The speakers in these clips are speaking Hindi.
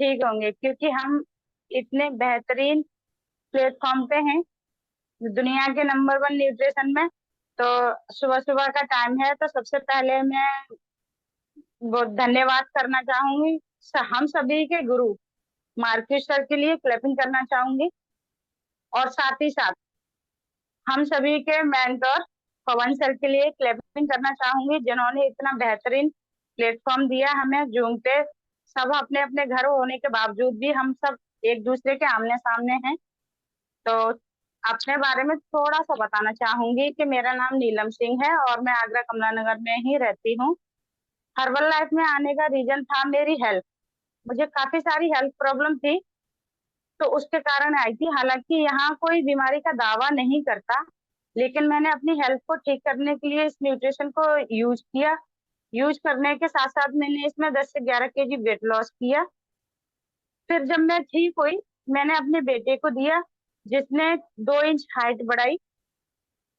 ठीक होंगे, क्योंकि हम इतने बेहतरीन प्लेटफॉर्म पे हैं, दुनिया के नंबर 1 न्यूट्रिशन में। तो सुबह सुबह का टाइम है, तो सबसे पहले मैं वो धन्यवाद करना चाहूंगी हम सभी के गुरु मार्केट सर के लिए क्लैपिंग करना चाहूंगी। और साथ ही साथ हम सभी के मेंटर पवन सर के लिए क्लैपिंग करना चाहूंगी, जिन्होंने इतना बेहतरीन प्लेटफॉर्म दिया हमें जूम पे। सब अपने अपने घर होने के बावजूद भी हम सब एक दूसरे के आमने सामने हैं। तो अपने बारे में थोड़ा सा बताना चाहूंगी कि मेरा नाम नीलम सिंह है और मैं आगरा कमला नगर में ही रहती हूँ। हर्बल लाइफ में आने का रीजन था मेरी हेल्थ। मुझे काफी सारी हेल्थ प्रॉब्लम थी, तो उसके कारण आई थी। हालांकि यहाँ कोई बीमारी का दावा नहीं करता, लेकिन मैंने अपनी हेल्थ को ठीक करने के लिए इस न्यूट्रिशन को यूज किया। यूज करने के साथ साथ मैंने इसमें 10 से 11 केजी वेट लॉस किया। फिर जब मैं ठीक हुई, मैंने अपने बेटे को दिया, जिसने 2 इंच हाइट बढ़ाई।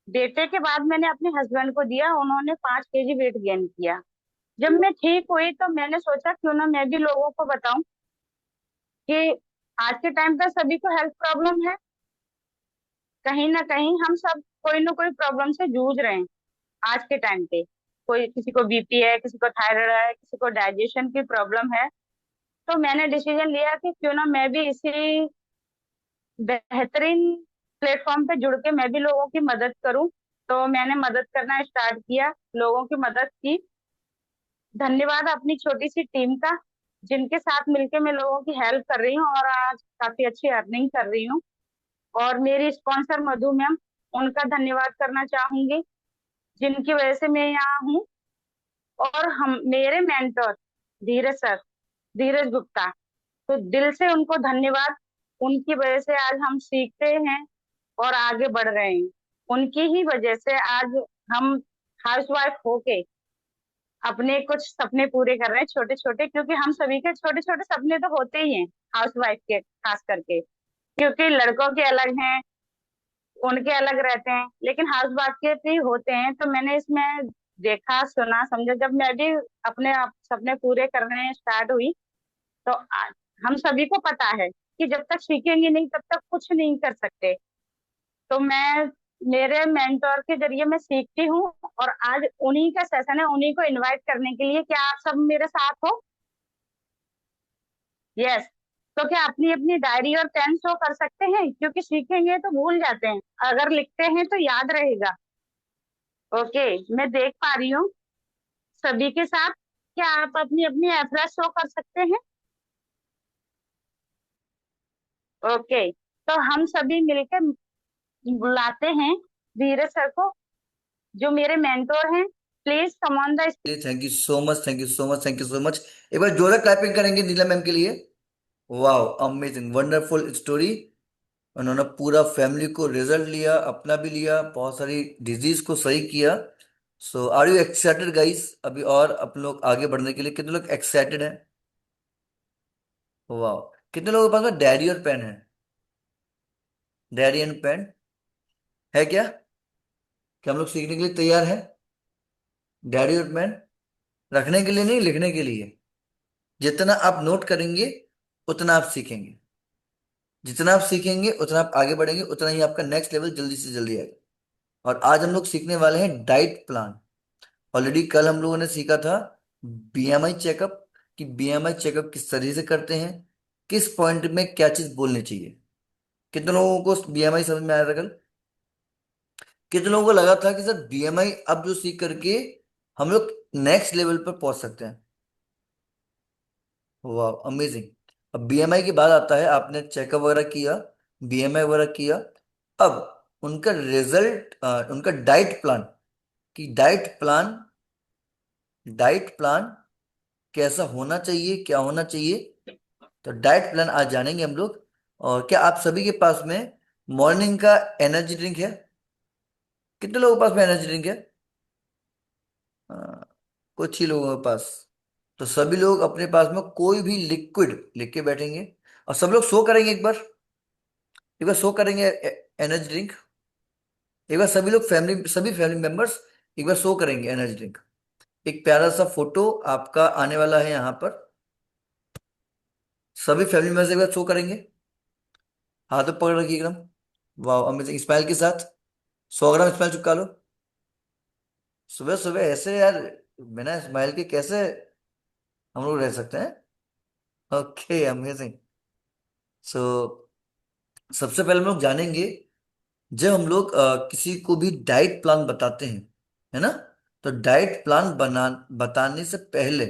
बेटे के बाद मैंने अपने हस्बैंड को दिया, उन्होंने 5 केजी वेट गेन किया। जब मैं ठीक हुई तो मैंने सोचा क्यों ना मैं भी लोगों को बताऊं कि आज के टाइम पर सभी को हेल्थ प्रॉब्लम है। कहीं ना कहीं हम सब कोई ना कोई प्रॉब्लम से जूझ रहे हैं आज के टाइम पे। कोई, किसी को बीपी है, किसी को थायराइड है, किसी को डाइजेशन की प्रॉब्लम है। तो मैंने डिसीजन लिया कि क्यों ना मैं भी इसी बेहतरीन प्लेटफॉर्म पे जुड़ के मैं भी लोगों की मदद करूं। तो मैंने मदद करना स्टार्ट किया, लोगों की मदद की। धन्यवाद अपनी छोटी सी टीम का, जिनके साथ मिलके मैं लोगों की हेल्प कर रही हूँ और आज काफी अच्छी अर्निंग कर रही हूँ। और मेरी स्पॉन्सर मधु मैम, उनका धन्यवाद करना चाहूंगी, जिनकी वजह से मैं यहाँ हूँ। और हम मेरे मेंटर धीरज सर, धीरज गुप्ता, तो दिल से उनको धन्यवाद। उनकी वजह से आज हम सीखते हैं और आगे बढ़ रहे हैं। उनकी ही वजह से आज हम हाउसवाइफ होके अपने कुछ सपने पूरे कर रहे हैं, छोटे छोटे। क्योंकि हम सभी के छोटे छोटे सपने तो होते ही हैं, हाउसवाइफ के खास करके। क्योंकि लड़कों के अलग हैं, उनके अलग रहते हैं, लेकिन हाउस वाइफ के भी होते हैं। तो मैंने इसमें देखा, सुना, समझा। जब मैं भी अपने आप सपने पूरे करने स्टार्ट हुई, तो हम सभी को पता है कि जब तक सीखेंगे नहीं तब तक कुछ नहीं कर सकते। तो मैं, मेरे मेंटोर के जरिए मैं सीखती हूँ। और आज उन्हीं का सेशन है, उन्हीं को इनवाइट करने के लिए। क्या आप सब मेरे साथ हो? यस। तो क्या अपनी अपनी डायरी और पेन शो कर सकते हैं? क्योंकि सीखेंगे तो भूल जाते हैं, अगर लिखते हैं तो याद रहेगा। ओके, मैं देख पा रही हूँ सभी के साथ। क्या आप अपनी अपनी एड्रेस शो कर सकते हैं? ओके, तो हम सभी मिलकर बुलाते हैं धीरज सर को, जो मेरे मेंटोर हैं। Please come on the. Thank you so much, thank you so much, thank you so much. एक बार जोरदार क्लैपिंग करेंगे नीलम मैम के लिए। वाह, अमेजिंग, वंडरफुल स्टोरी। उन्होंने पूरा फैमिली को रिजल्ट लिया, अपना भी लिया, बहुत सारी डिजीज को सही किया। सो आर यू एक्साइटेड गाइस? अभी और अपन लोग आगे बढ़ने के लिए कितने लोग एक्साइटेड हैं? वाह। कितने लोगों के पास में डायरी और पेन है? डायरी एंड पेन है क्या? क्या हम लोग सीखने के लिए तैयार हैं? डायरी और पेन रखने के लिए नहीं, लिखने के लिए। जितना आप नोट करेंगे उतना आप सीखेंगे। जितना आप सीखेंगे उतना आप आगे बढ़ेंगे, उतना ही आपका नेक्स्ट लेवल जल्दी से जल्दी आएगा। और आज हम लोग सीखने वाले हैं डाइट प्लान। ऑलरेडी कल हम लोगों ने सीखा था बीएमआई चेकअप, कि बीएमआई चेकअप किस तरीके से करते हैं, किस पॉइंट में क्या चीज बोलनी चाहिए। कितने लोगों को बीएमआई समझ में आया था कल? कितने लोगों को लगा था कि सर बीएमआई अब जो सीख करके हम लोग नेक्स्ट लेवल पर पहुंच सकते हैं? वाह, अमेजिंग। अब बीएमआई की बात आता है, आपने चेकअप वगैरह किया, बीएमआई वगैरह किया। अब उनका रिजल्ट, उनका डाइट प्लान, कि डाइट प्लान कैसा होना चाहिए, क्या होना चाहिए। तो डाइट प्लान आज जानेंगे हम लोग। और क्या आप सभी के पास में मॉर्निंग का एनर्जी ड्रिंक है? कितने लोगों के पास में एनर्जी ड्रिंक है? कुछ ही लोगों के पास। तो सभी लोग अपने पास में कोई भी लिक्विड लेके बैठेंगे और सब लोग सो करेंगे एक बार सो करेंगे एनर्जी ड्रिंक। एक बार सभी लोग फैमिली, सभी फैमिली मेंबर्स एक बार सो करेंगे एनर्जी ड्रिंक। एक प्यारा सा फोटो आपका आने वाला है यहाँ पर। सभी फैमिली मेंबर्स एक बार शो करेंगे, हाथों पकड़ रखिए एकदम। वाह अमेजिंग, स्माइल के साथ 100 ग्राम स्माइल चिपका लो। सुबह सुबह ऐसे यार, बिना स्माइल के कैसे हम लोग रह सकते हैं? Okay amazing. सो सबसे पहले हम लोग जानेंगे, जब हम लोग किसी को भी डाइट प्लान बताते हैं, है ना, तो डाइट प्लान बताने से पहले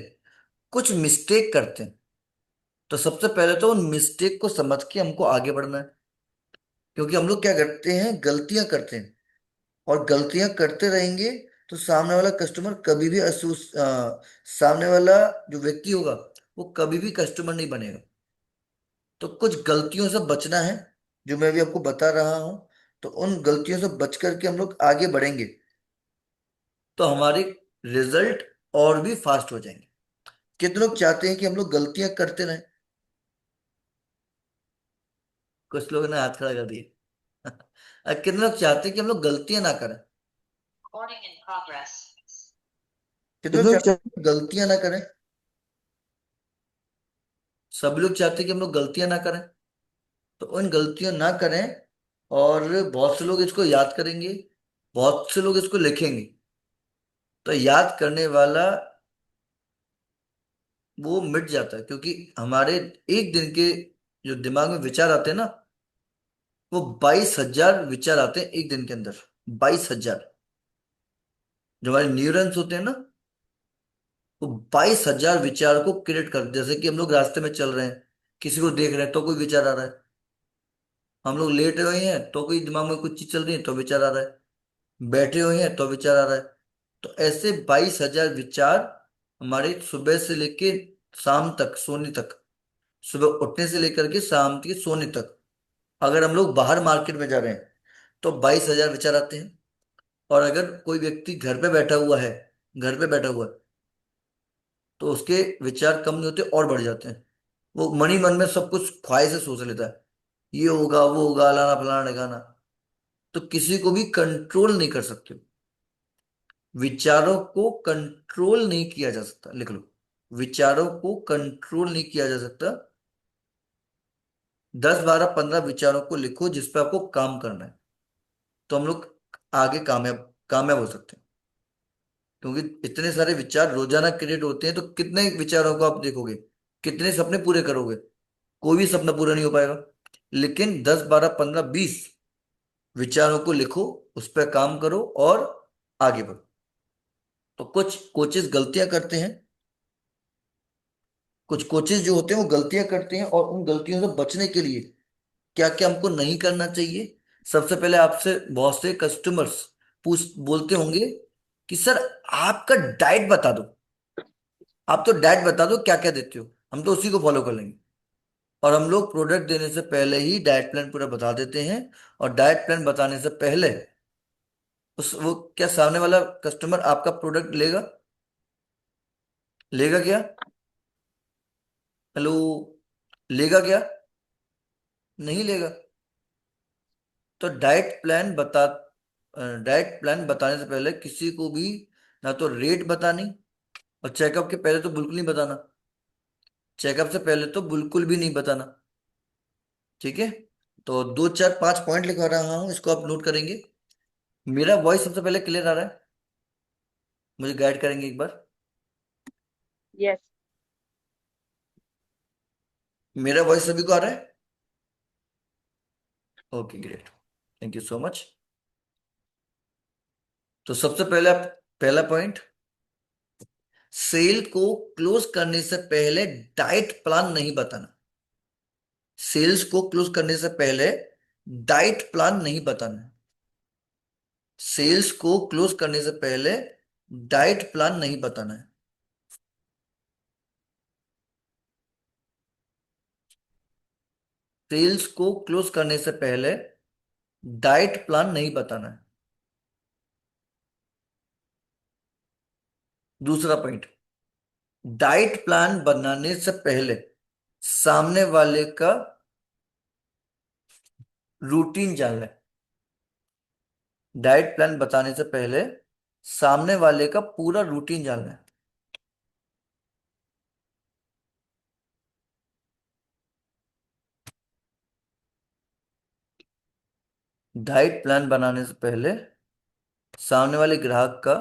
कुछ मिस्टेक करते हैं। तो सबसे पहले तो उन मिस्टेक को समझ के हमको आगे बढ़ना है, क्योंकि हम लोग क्या करते हैं, गलतियां करते हैं, और गलतियां करते रहेंगे तो सामने वाला कस्टमर कभी भी सामने वाला जो व्यक्ति होगा वो कभी भी कस्टमर नहीं बनेगा। तो कुछ गलतियों से बचना है, जो मैं भी आपको बता रहा हूं। तो उन गलतियों से बच करके हम लोग आगे बढ़ेंगे, तो हमारे रिजल्ट और भी फास्ट हो जाएंगे। कितने लोग चाहते हैं कि हम लोग गलतियां करते रहें? कुछ लोगों ने हाथ खड़ा कर दिए। और कितने लोग चाहते हैं कि हम लोग गलतियां ना करें? कितने लोग कितने चाहते चा- हैं कि गलतियां ना करें? सब लोग चाहते हैं कि हम लोग गलतियां ना करें। तो उन गलतियां ना करें, और बहुत से लोग इसको याद करेंगे, बहुत से लोग इसको लिखेंगे। तो याद करने वाला वो मिट जाता है, क्योंकि हमारे एक दिन के जो दिमाग में विचार आते हैं ना, वो 22,000 विचार आते हैं एक दिन के अंदर। 22,000 जो हमारे न्यूरॉन्स होते हैं ना, वो 22,000 विचार को क्रिएट कर, जैसे कि हम लोग रास्ते में चल रहे हैं, किसी को देख रहे हैं तो कोई विचार आ रहा है, हम लोग लेटे हुए हैं तो कोई दिमाग में कुछ चीज चल रही है तो विचार आ रहा है, बैठे हुए हैं तो विचार आ रहा है। तो ऐसे 22,000 विचार हमारे सुबह से लेके शाम तक सोने तक, सुबह उठने से लेकर के शाम के सोने तक, अगर हम लोग बाहर मार्केट में जा रहे हैं तो 22,000 विचार आते हैं। और अगर कोई व्यक्ति घर पे बैठा हुआ है, घर पे बैठा हुआ है, तो उसके विचार कम नहीं होते और बढ़ जाते हैं। वो मन ही मन में सब कुछ ख्वाहिश से सोच लेता है, ये होगा वो होगा, लाना फलाना ढिकाना। तो किसी को भी कंट्रोल नहीं कर सकते। विचारों को कंट्रोल नहीं किया जा सकता, लिख लो, विचारों को कंट्रोल नहीं किया जा सकता। 10 12 15 विचारों को लिखो जिस पे आपको काम करना है, तो हम लोग आगे कामयाब कामयाब हो सकते हैं। क्योंकि इतने सारे विचार रोजाना क्रिएट होते हैं, तो कितने विचारों को आप देखोगे, कितने सपने पूरे करोगे? कोई भी सपना पूरा नहीं हो पाएगा। लेकिन 10 12 15 20 विचारों को लिखो, उस पर काम करो और आगे बढ़ो। तो कुछ कोचेस गलतियां करते हैं, कुछ कोचेस जो होते हैं वो गलतियां करते हैं, और उन गलतियों से बचने के लिए क्या क्या हमको नहीं करना चाहिए। सबसे पहले आपसे बहुत से कस्टमर्स पूछ बोलते होंगे कि सर आपका डाइट बता दो, आप तो डाइट बता दो क्या क्या देते हो, हम तो उसी को फॉलो कर लेंगे। और हम लोग प्रोडक्ट देने से पहले ही डाइट प्लान पूरा बता देते हैं। और डाइट प्लान बताने से पहले उस वो क्या सामने वाला कस्टमर आपका प्रोडक्ट लेगा? लेगा क्या? हेलो, लेगा क्या? नहीं लेगा। तो डाइट प्लान बताने से पहले किसी को भी ना तो रेट बतानी, और चेकअप के पहले तो बिल्कुल नहीं बताना, चेकअप से पहले तो बिल्कुल भी नहीं बताना। ठीक है? तो 2 4 5 पॉइंट लिखवा रहा हूँ, इसको आप नोट करेंगे। मेरा वॉइस सबसे पहले क्लियर आ रहा है? मुझे गाइड करेंगे एक बार? यस। मेरा वॉइस सभी को आ रहा है? Okay great, thank you so much. तो सबसे पहले आप, पहला पॉइंट, सेल को क्लोज करने से पहले डाइट प्लान नहीं बताना। सेल्स को क्लोज करने से पहले डाइट प्लान नहीं बताना है। सेल्स को क्लोज करने से पहले डाइट प्लान नहीं बताना है। सेल्स को क्लोज करने से पहले डाइट प्लान नहीं बताना है। दूसरा पॉइंट, डाइट प्लान बनाने से पहले सामने वाले का रूटीन जान लें। डाइट प्लान बताने से पहले सामने वाले का पूरा रूटीन जान लें। डाइट प्लान बनाने से पहले सामने वाले ग्राहक का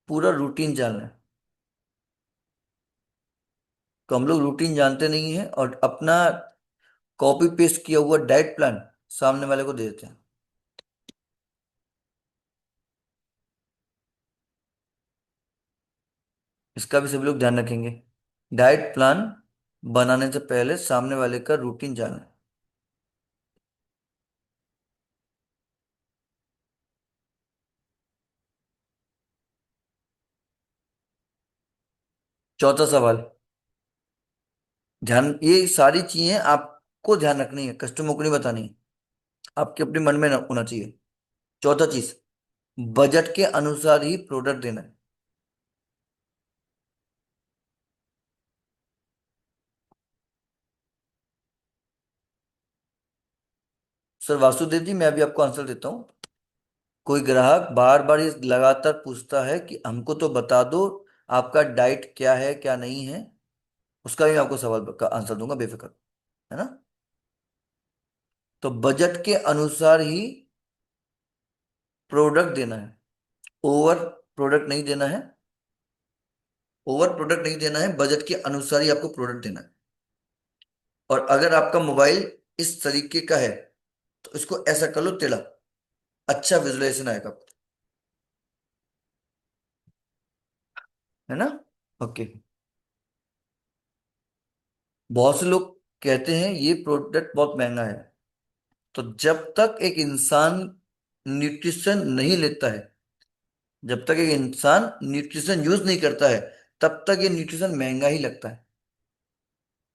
पूरा रूटीन जानना है। तो हम लोग रूटीन जानते नहीं है और अपना कॉपी पेस्ट किया हुआ डाइट प्लान सामने वाले को दे देते हैं। इसका भी सभी लोग ध्यान रखेंगे। डाइट प्लान बनाने से पहले सामने वाले का रूटीन जानना है। चौथा सवाल, ध्यान, ये सारी चीजें आपको ध्यान रखनी है, कस्टमर को नहीं बतानी है, आपके अपने मन में होना चाहिए। चौथा चीज, बजट के अनुसार ही प्रोडक्ट देना है। सर वासुदेव जी, मैं अभी आपको आंसर देता हूँ। कोई ग्राहक बार बार ये लगातार पूछता है कि हमको तो बता दो आपका डाइट क्या है क्या नहीं है, उसका भी मैं आपको सवाल का आंसर दूंगा, बेफिक्र, है ना। तो बजट के अनुसार ही प्रोडक्ट देना है, ओवर प्रोडक्ट नहीं देना है। ओवर प्रोडक्ट नहीं देना है, बजट के अनुसार ही आपको प्रोडक्ट देना है। और अगर आपका मोबाइल इस तरीके का है तो इसको ऐसा कर लो टेढ़ा, अच्छा विजुलाइजेशन आएगा आपको, है ना। ओके। बहुत से लोग कहते हैं ये प्रोडक्ट बहुत महंगा है। तो जब तक एक इंसान न्यूट्रिशन नहीं लेता है, जब तक एक इंसान न्यूट्रिशन यूज नहीं करता है, तब तक ये न्यूट्रिशन महंगा ही लगता है।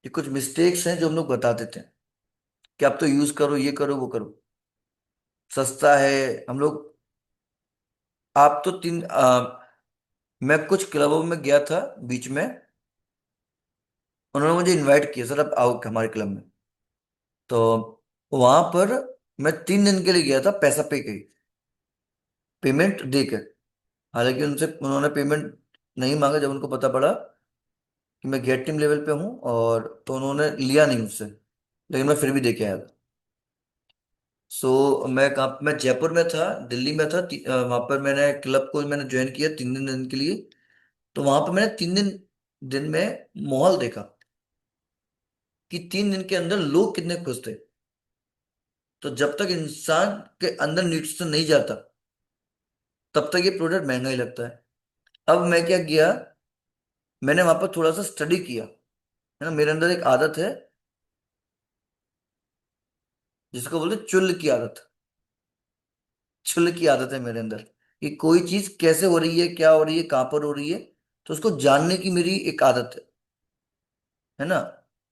ये कुछ मिस्टेक्स हैं जो हम लोग बता देते हैं कि आप तो यूज करो, ये करो वो करो, सस्ता है। हम लोग, आप तो मैं कुछ क्लबों में गया था बीच में, उन्होंने मुझे इनवाइट किया, सर आप आओ हमारे क्लब में। तो वहां पर मैं 3 दिन के लिए गया था, पैसा पे के, पेमेंट देकर। हालांकि उनसे उन्होंने पेमेंट नहीं मांगा, जब उनको पता पड़ा कि मैं गेट टीम लेवल पे हूँ, और तो उन्होंने लिया नहीं मुझसे, लेकिन मैं फिर भी दे के आया था। मैं जयपुर में था, दिल्ली में था, वहां पर मैंने क्लब को मैंने ज्वाइन किया 3 दिन के लिए। तो वहां पर मैंने 3 दिन में माहौल देखा कि 3 दिन के अंदर लोग कितने खुश थे। तो जब तक इंसान के अंदर न्यूट्रिशन नहीं जाता, तब तक ये प्रोडक्ट महंगा ही लगता है। अब मैं क्या किया, मैंने वहां पर थोड़ा सा स्टडी किया, है ना। मेरे अंदर एक आदत है जिसको बोलते हैं चुल की आदत। चुल की आदत है मेरे अंदर कि कोई चीज कैसे हो रही है, क्या हो रही है, कहां पर हो रही है, तो उसको जानने की मेरी एक आदत है ना।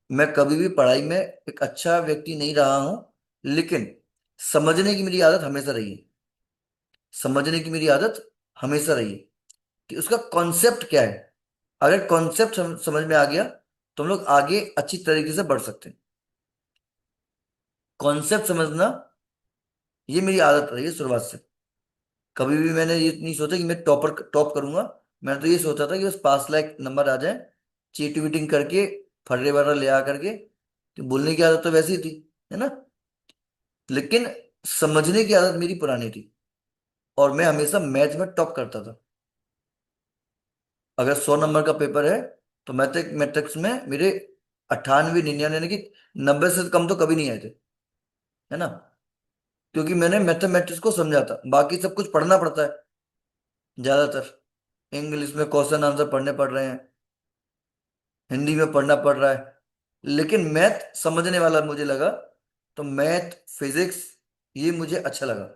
मैं कभी भी पढ़ाई में एक अच्छा व्यक्ति नहीं रहा हूं, लेकिन समझने की मेरी आदत हमेशा रही है। समझने की मेरी आदत हमेशा रही है कि उसका कॉन्सेप्ट क्या है। अगर कॉन्सेप्ट समझ में आ गया तो हम लोग आगे अच्छी तरीके से बढ़ सकते हैं। कॉन्सेप्ट समझना, ये मेरी आदत रही है शुरुआत से। कभी भी मैंने ये नहीं सोचा कि मैं टॉप करूंगा। मैंने तो ये सोचा था कि बस पास लाख नंबर आ जाए, चीटिंग वीटिंग करके, फर्रे वर्रा ले आ करके, कि बोलने की आदत तो वैसी ही थी, है ना। लेकिन समझने की आदत मेरी पुरानी थी, और मैं हमेशा मैथ में टॉप करता था। अगर 100 नंबर का पेपर है तो मैथ्स में मेरे 98 99, यानी कि 90 से कम तो कभी नहीं आए थे, है ना। क्योंकि मैंने मैथमेटिक्स को समझा था, बाकी सब कुछ पढ़ना पड़ता है ज्यादातर। इंग्लिश में क्वेश्चन आंसर पढ़ने पड़ रहे हैं, हिंदी में पढ़ना पड़ रहा है, लेकिन मैथ समझने वाला मुझे लगा। तो मैथ, फिजिक्स, ये मुझे अच्छा लगा,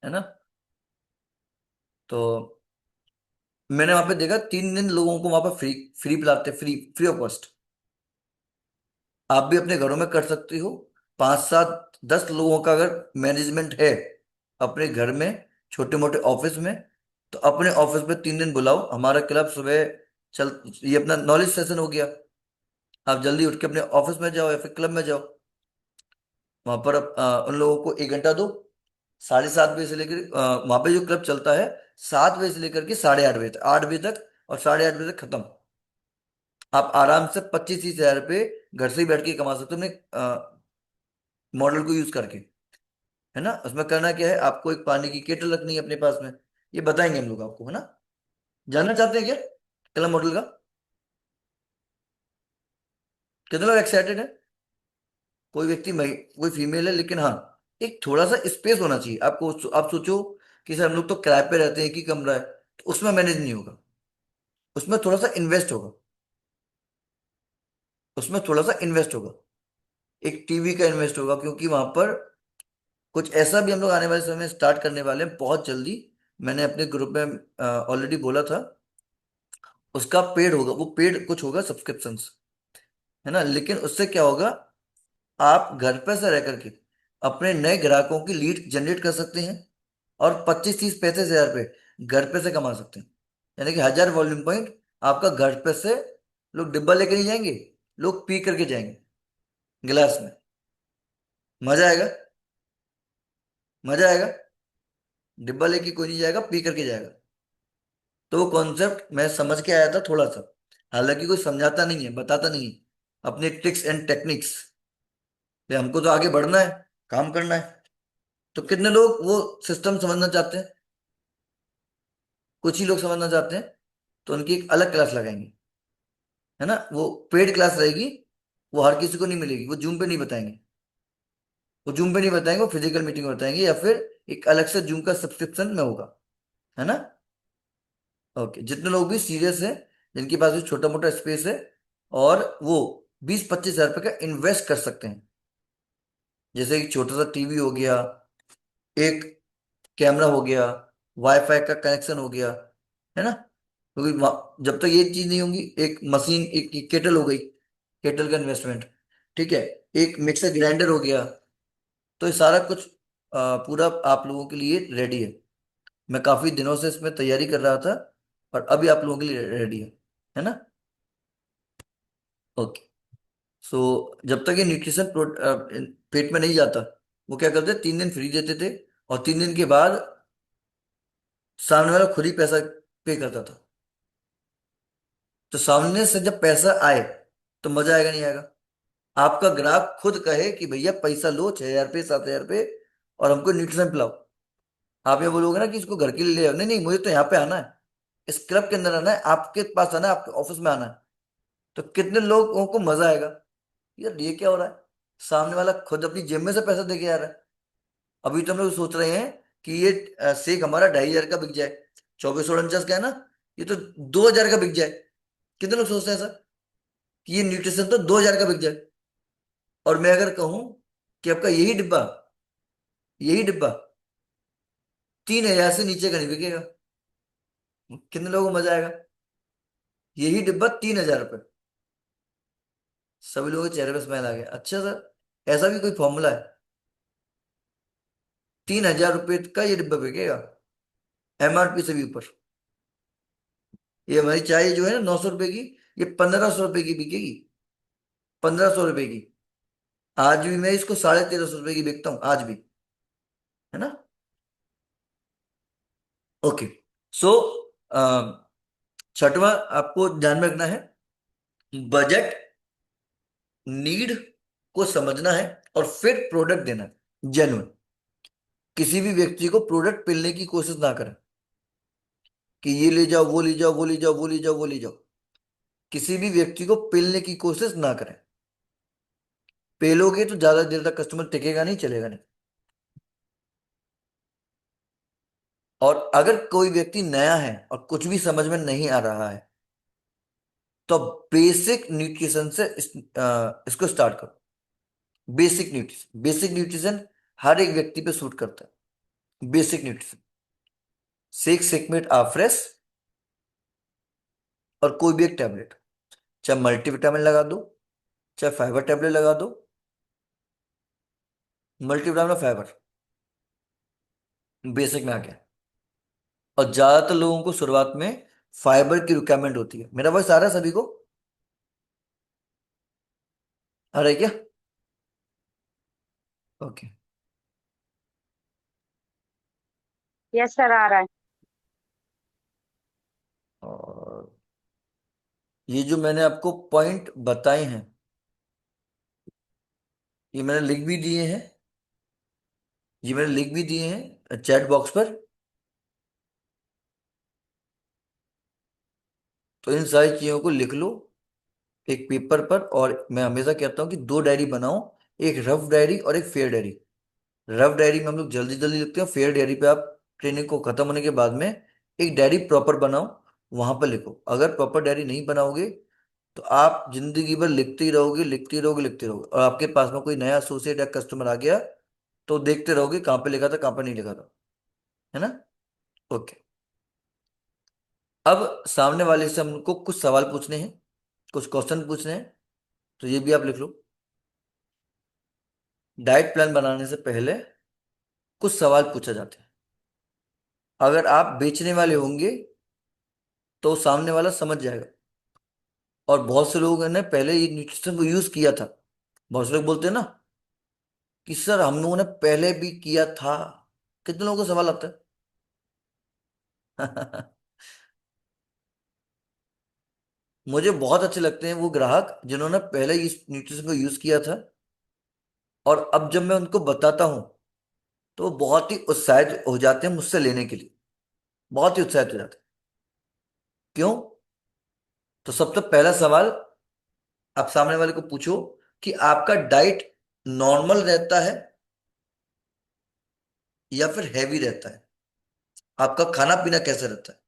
है ना। तो मैंने वहां पे देखा 3 दिन लोगों को वहां पर फ्री फ्री पिलाते, फ्री फ्री ऑफ कॉस्ट। आप भी अपने घरों में कर सकते हो। 5 7 10 लोगों का अगर मैनेजमेंट है अपने घर में, छोटे मोटे ऑफिस में, तो अपने ऑफिस में 3 दिन बुलाओ। हमारा क्लब सुबह चल, ये अपना नॉलेज सेशन हो गया। आप जल्दी उठ के अपने ऑफिस में जाओ या फिर क्लब में जाओ, वहां पर उन लोगों को 1 घंटा दो। 7:30 बजे से लेकर वहां पे जो क्लब चलता है 7 बजे से लेकर के 8:30 बजे तक, 8 बजे तक, और 8:30 बजे तक खत्म। आप आराम से 25 30 हजार रुपये घर से ही बैठ के कमा सकते हो अपने मॉडल को यूज करके। है ना। उसमें करना क्या है, आपको एक पानी की केटल रखनी है अपने पास में। ये बताएंगे हम लोग आपको, है ना। जानना चाहते हैं क्या टेस्ला मॉडल का? कितने लोग एक्साइटेड है? कोई व्यक्ति कोई फीमेल है, लेकिन हाँ, एक थोड़ा सा स्पेस होना चाहिए आपको। आप सोचो कि सर हम लोग तो किराए पे रहते हैं, एक ही कमरा है, तो उसमें मैनेज नहीं होगा। उसमें थोड़ा सा इन्वेस्ट होगा। उसमें थोड़ा सा इन्वेस्ट होगा। एक टीवी का इन्वेस्ट होगा, क्योंकि वहां पर कुछ ऐसा भी हम लोग आने वाले समय में स्टार्ट करने वाले हैं बहुत जल्दी। मैंने अपने ग्रुप में ऑलरेडी बोला था। उसका पेड होगा, वो पेड कुछ होगा, सब्सक्रिप्शंस, है ना। लेकिन उससे क्या होगा, आप घर पर से रह करके अपने नए ग्राहकों की लीड जनरेट कर सकते हैं, और 25 30 35 हजार रुपये घर पे से कमा सकते हैं। यानी कि 1000 वॉल्यूम पॉइंट आपका घर पे से लोग डिब्बा लेके नहीं जाएंगे, लोग पी करके जाएंगे गिलास में। मजा आएगा। मजा आएगा। डिब्बा लेके कोई नहीं जाएगा, पी करके जाएगा। तो वो कॉन्सेप्ट मैं समझ के आया था थोड़ा सा। हालांकि कोई समझाता नहीं है, बताता नहीं है अपने ट्रिक्स एंड टेक्निक्स। हमको तो आगे बढ़ना है, काम करना है। तो कितने लोग वो सिस्टम समझना चाहते हैं? कुछ ही लोग समझना चाहते हैं। तो उनकी एक अलग क्लास लगाएंगे, है ना। वो पेड क्लास रहेगी। वो हर किसी को नहीं मिलेगी, वो जूम पे नहीं बताएंगे। वो जूम पे नहीं बताएंगे, वो फिजिकल मीटिंग में बताएंगे, या फिर एक अलग से जूम का सब्सक्रिप्शन में होगा, है ना। ओके, जितने लोग भी सीरियस हैं, जिनके पास भी छोटा मोटा स्पेस है, और वो 20 25 हजार रुपये का इन्वेस्ट कर सकते हैं। जैसे एक छोटा सा टीवी हो गया, एक कैमरा हो गया, वाईफाई का कनेक्शन हो गया, है ना। क्योंकि जब तक ये चीज नहीं होंगी, एक मशीन, एक केटल हो गई, केटल का इन्वेस्टमेंट, ठीक है, एक मिक्सर ग्राइंडर हो गया। तो ये सारा कुछ पूरा आप लोगों के लिए रेडी है। मैं काफी दिनों से इसमें तैयारी कर रहा था, और अभी आप लोगों के लिए रेडी है ना। ओके। सो जब तक ये न्यूट्रिशन पेट में नहीं जाता, वो क्या करते, 3 दिन फ्री देते थे, और 3 दिन के बाद सामने वाला खुद ही पैसा पे करता था। तो सामने से जब पैसा आए, तो मजा आएगा नहीं आएगा? आपका ग्राहक खुद कहे कि भैया पैसा लो, 6000 रुपये 7000 रुपये, और हमको न्यूट्रिशन पिलाओ। आप ये बोलोगे ना कि इसको घर के लिए ले आओ, नहीं नहीं, मुझे तो यहाँ पे आना है, इस क्लब के अंदर आना है, आपके पास आना है, आपके ऑफिस में आना है। तो कितने लोगों को मजा आएगा, यार ये क्या हो रहा है, सामने वाला खुद अपनी जेब में से पैसा दे के आ रहा है। अभी तो हम लोग सोच रहे हैं कि ये सेक हमारा 2500 का बिक जाए, 2449 का है ना, ये तो 2000 का बिक जाए। कितने लोग सोचते हैं सर कि ये न्यूट्रिशन तो 2000 का बिक जाए? और मैं अगर कहूं कि आपका यही डिब्बा 3000 से नीचे का नहीं बिकेगा, कितने लोगों को मजा आएगा? यही डिब्बा 3000 रुपये। सभी लोगों के चेहरे पे स्माइल आ गया। अच्छा सर, ऐसा भी कोई फॉर्मूला है? 3000 रुपये का ये डिब्बा बिकेगा, एमआरपी से भी ऊपर। ये हमारी चाय जो है ना, 900 रुपए की, ये 1500 रुपए की बिकेगी। 1500 रुपए की। आज भी मैं इसको 1350 रुपए की बेचता हूँ, आज भी, है ना। ओके। सो छठवां आपको ध्यान में रखना है, बजट, नीड को समझना है, और फिर प्रोडक्ट देना है जेन्युइन। किसी भी व्यक्ति को प्रोडक्ट पेलने की कोशिश ना करें कि ये ले जाओ, वो ले जाओ, वो ले जाओ, वो ले जाओ, वो ले जाओ। किसी भी व्यक्ति को पेलने की कोशिश ना करें। पेलोगे तो ज्यादा देर तक कस्टमर टिकेगा नहीं, चलेगा नहीं। और अगर कोई व्यक्ति नया है और कुछ भी समझ में नहीं आ रहा है, तो बेसिक न्यूट्रिशन से इसको स्टार्ट करो। बेसिक न्यूट्रिशन हर एक व्यक्ति पे सूट करता है। बेसिक न्यूट्रिशन, सेकमेट फ्रेश, और कोई भी एक टैबलेट, चाहे मल्टीविटामिन लगा दो, चाहे फाइबर टैबलेट लगा दो। मल्टीविटामिन और फाइबर बेसिक में आ गया। और ज्यादातर लोगों को शुरुआत में फाइबर की रिक्वायरमेंट होती है। मेरा वॉइस आ रहा है सभी को? आ रहा है क्या? ओके। यस सर, आ रहा है। और ये जो मैंने आपको पॉइंट बताए हैं, ये मैंने लिख भी दिए हैं, ये मैंने लिख भी दिए हैं चैट बॉक्स पर। तो इन सारी चीजों को लिख लो एक पेपर पर। और मैं हमेशा कहता हूँ कि दो डायरी बनाओ, एक रफ डायरी और एक फेयर डायरी। रफ डायरी में हम लोग जल्दी जल्दी लिखते हैं, फेयर डायरी पे आप ट्रेनिंग को खत्म होने के बाद में एक डायरी प्रॉपर बनाओ, वहां पर लिखो। अगर प्रॉपर डायरी नहीं बनाओगे तो आप जिंदगी भर लिखते ही रहोगे, लिखते ही रहोगे, लिखते रहोगे, और आपके पास में कोई नया एसोसिएट या कस्टमर आ गया तो देखते रहोगे कहाँ पे लिखा था, कहाँ पे नहीं लिखा था। है ना? ओके। अब सामने वाले से हमको कुछ सवाल पूछने हैं, कुछ क्वेश्चन पूछने हैं, तो ये भी आप लिख लो। डाइट प्लान बनाने से पहले कुछ सवाल पूछा जाते हैं। अगर आप बेचने वाले होंगे तो सामने वाला समझ जाएगा। और बहुत से लोगों ने पहले ये न्यूट्रिशन को यूज किया था। बहुत से लोग बोलते हैं ना कि सर हम लोगों ने पहले भी किया था। कितने लोगों को सवाल आता है? मुझे बहुत अच्छे लगते हैं वो ग्राहक जिन्होंने पहले इस न्यूट्रिशन को यूज किया था, और अब जब मैं उनको बताता हूँ तो वो बहुत ही उत्साहित हो जाते हैं मुझसे लेने के लिए। बहुत ही उत्साहित हो जाते हैं। क्यों? तो सबसे पहला सवाल आप सामने वाले को पूछो कि आपका डाइट नॉर्मल रहता है या फिर हैवी रहता है। आपका खाना पीना कैसा रहता है?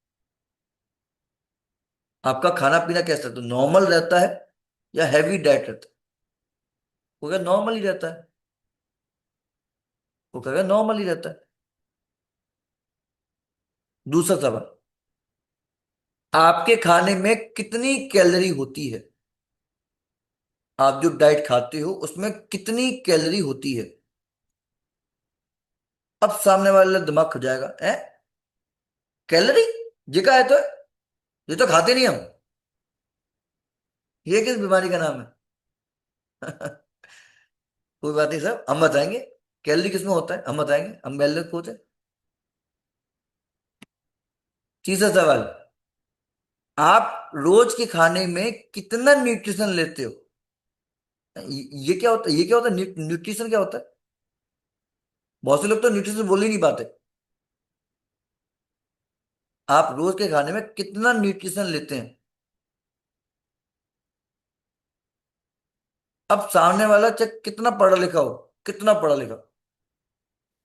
आपका खाना पीना कैसा रहता है? नॉर्मल रहता है या हैवी डाइट रहता है? वो कहेगा नॉर्मल ही रहता है। वो कहेगा नॉर्मल ही रहता है। दूसरा सवाल, आपके खाने में कितनी कैलोरी होती है? आप जो डाइट खाते हो उसमें कितनी कैलोरी होती है? अब सामने वाला दिमाग खो जाएगा, है कैलोरी? ये का है तो, ये तो खाते नहीं हम। ये किस बीमारी का नाम है? कोई बात नहीं साहब, हम बताएंगे कैलोरी किसमें होता है, हम बताएंगे, हम पहले पूछे। तीसरा सवाल, आप रोज के खाने में कितना न्यूट्रिशन लेते हो? ये क्या होता है? ये क्या होता है? न्यूट्रिशन क्या होता है? बहुत से लोग तो न्यूट्रिशन बोल ही नहीं पाते। आप रोज के खाने में कितना न्यूट्रिशन लेते हैं? अब सामने वाला चाहे कितना पढ़ा लिखा हो, कितना पढ़ा लिखा,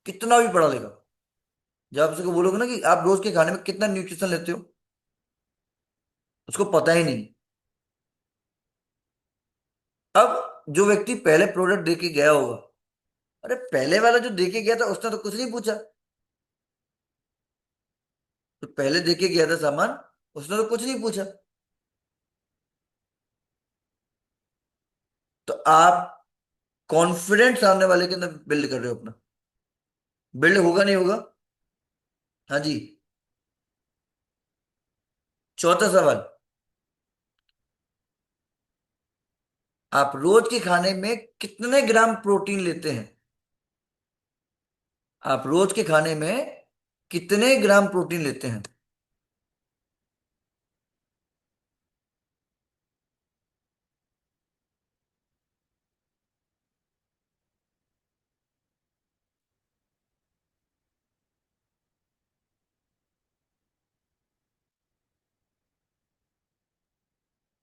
कितना भी पढ़ा लिखा, जब आप उसको बोलोगे ना कि आप रोज के खाने में कितना न्यूट्रिशन लेते हो, उसको पता ही नहीं। अब जो व्यक्ति पहले प्रोडक्ट दे के गया होगा, अरे पहले वाला जो दे के गया था उसने तो कुछ नहीं पूछा। तो पहले दे के गया था सामान, उसने तो कुछ नहीं पूछा। तो आप कॉन्फिडेंट सामने वाले के अंदर बिल्ड कर रहे हो अपना। बिल्ड होगा नहीं होगा? हाँ जी। चौथा सवाल, आप रोज के खाने में कितने ग्राम प्रोटीन लेते हैं? आप रोज के खाने में कितने ग्राम प्रोटीन लेते हैं?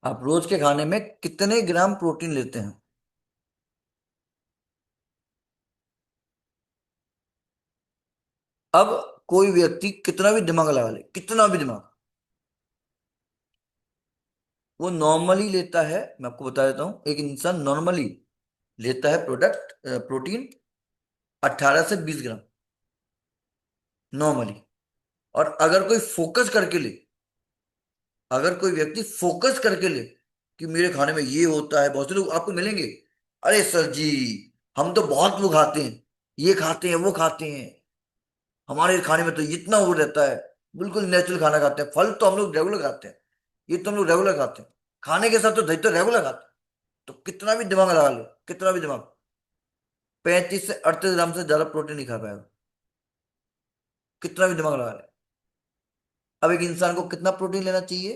आप रोज के खाने में कितने ग्राम प्रोटीन लेते हैं? अब कोई व्यक्ति कितना भी दिमाग लगा ले, कितना भी दिमाग, वो नॉर्मली लेता है। मैं आपको बता देता हूँ, एक इंसान नॉर्मली लेता है प्रोडक्ट प्रोटीन 18 से 20 ग्राम नॉर्मली। और अगर कोई फोकस करके ले, अगर कोई व्यक्ति फोकस करके ले कि मेरे खाने में ये होता है, बहुत से लोग आपको मिलेंगे, अरे सर जी हम तो बहुत लोग खाते हैं, ये खाते हैं वो खाते हैं, हमारे खाने में तो इतना वो रहता है, बिल्कुल नेचुरल खाना खाते हैं, फल तो हम लोग रेगुलर खाते हैं, ये तो हम लोग रेगुलर खाते हैं, खाने के साथ तो दही तो रेगुलर खाते हैं। तो कितना भी दिमाग लगा लो, कितना भी दिमाग, 35 से 38 ग्राम से ज्यादा प्रोटीन नहीं खा पाएगा, कितना भी दिमाग लगा ले। अब एक इंसान को कितना प्रोटीन लेना चाहिए?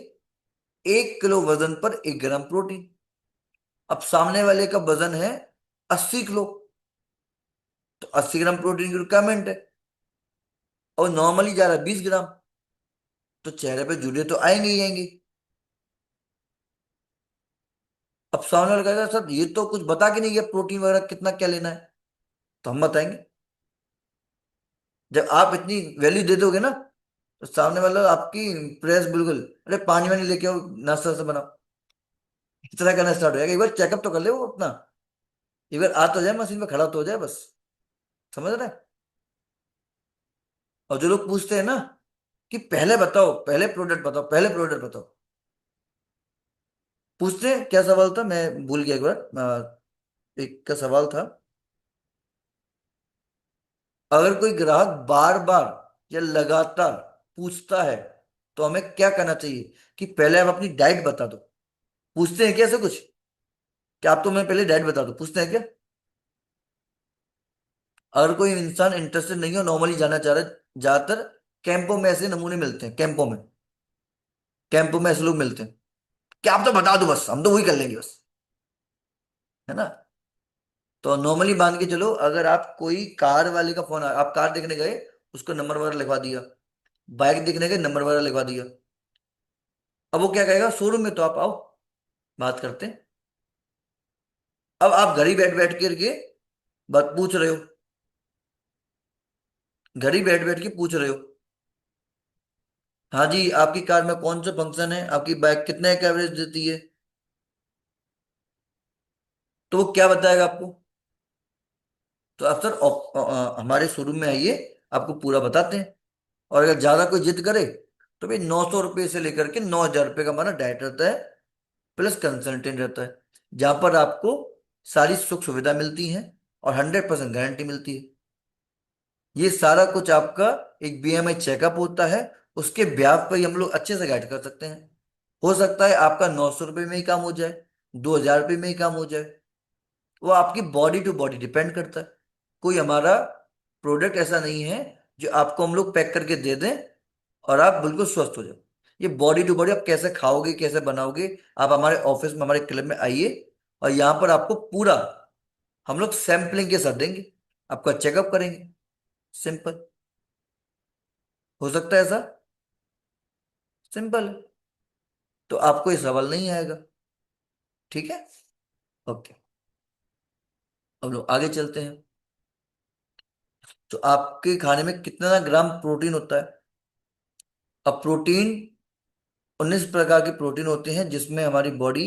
1 किलो वजन पर 1 ग्राम प्रोटीन। अब सामने वाले का वजन है 80 किलो, तो 80 ग्राम प्रोटीन की रिक्वायरमेंट है, और नॉर्मली जा रहा है 20 ग्राम, तो चेहरे पे झुर्रियां तो आएंगे ही आएंगे। अब सामने वाला कहेगा सर ये तो कुछ बता के नहीं गया प्रोटीन वगैरह कितना क्या लेना है, तो हम बताएंगे। जब आप इतनी वैल्यू दे दोगे ना, तो सामने वाला आपकी प्रेस बिल्कुल, अरे पानी वानी लेके आओ, नाश्ता से बनाओ, इतना करना स्टार्ट हो जाएगा। एक बार चेकअप तो कर ले वो अपना, एक बार आ तो जाए मशीन पे खड़ा तो हो जाए बस। समझ रहे हैं? और जो लोग पूछते हैं ना कि पहले बताओ, पहले प्रोडक्ट बताओ, पहले प्रोडक्ट बताओ, पूछते हैं क्या सवाल था, मैं भूल गया एक बार। एक का सवाल था, अगर कोई ग्राहक बार बार या लगातार पूछता है तो हमें क्या करना चाहिए, कि पहले आप अपनी डाइट बता दो। पूछते हैं क्या ऐसा कुछ, कि आप तो मैं पहले डाइट बता दो, पूछते हैं क्या? अगर कोई इंसान इंटरेस्टेड नहीं हो, नॉर्मली जाना चाह रहा है, ज्यादातर कैंपों में ऐसे नमूने मिलते हैं, कैंपों में ऐसे लोग मिलते हैं कि आप तो बता दो बस, हम तो वही कर लेंगे बस, है ना। तो नॉर्मली मान के चलो, अगर आप कोई कार वाले का फोन, आप कार देखने गए, उसको नंबर वगैरह लिखवा दिया, बाइक देखने गए, नंबर वगैरह लिखवा दिया, अब वो क्या कहेगा, शोरूम में तो आप आओ, बात करते हैं। अब आप घर ही बैठ बैठ करके बात पूछ रहे हो, घर ही बैठ बैठ के पूछ रहे हो, हाँ जी आपकी कार में कौन सा फंक्शन है, आपकी बाइक कितने का एवरेज देती है, तो वो क्या बताएगा आपको? तो आप सर हमारे शोरूम में आइए, आपको पूरा बताते हैं। और अगर ज्यादा कोई जिद करे, तो भाई 900 रुपये से लेकर के 9,000 रुपये का हमारा डाइट रहता है, प्लस कंसल्टेंट रहता है, जहां पर आपको सारी सुख सुविधा मिलती हैं और 100% गारंटी मिलती है। ये सारा कुछ आपका एक बीएमआई चेकअप होता है, उसके ब्याज पर ही हम लोग अच्छे से गाइड कर सकते हैं। हो सकता है आपका 900 रुपये में ही काम हो जाए, 2,000 रुपये में ही काम हो जाए, वो आपकी बॉडी टू बॉडी डिपेंड करता है। कोई हमारा प्रोडक्ट ऐसा नहीं है जो आपको हम लोग पैक करके दे दें और आप बिल्कुल स्वस्थ हो जाओ। ये बॉडी टू बॉडी, आप कैसे खाओगे कैसे बनाओगे, आप हमारे ऑफिस में, हमारे क्लब में आइए, और यहाँ पर आपको पूरा हम लोग सैंपलिंग के साथ देंगे, आपका चेकअप करेंगे, सिंपल। हो सकता है ऐसा, सिंपल है। तो आपको ये सवाल नहीं आएगा, ठीक है? ओके, अब लोग आगे चलते हैं। तो आपके खाने में कितना ग्राम प्रोटीन होता है? अब प्रोटीन, 19 प्रकार के प्रोटीन होते हैं, जिसमें हमारी बॉडी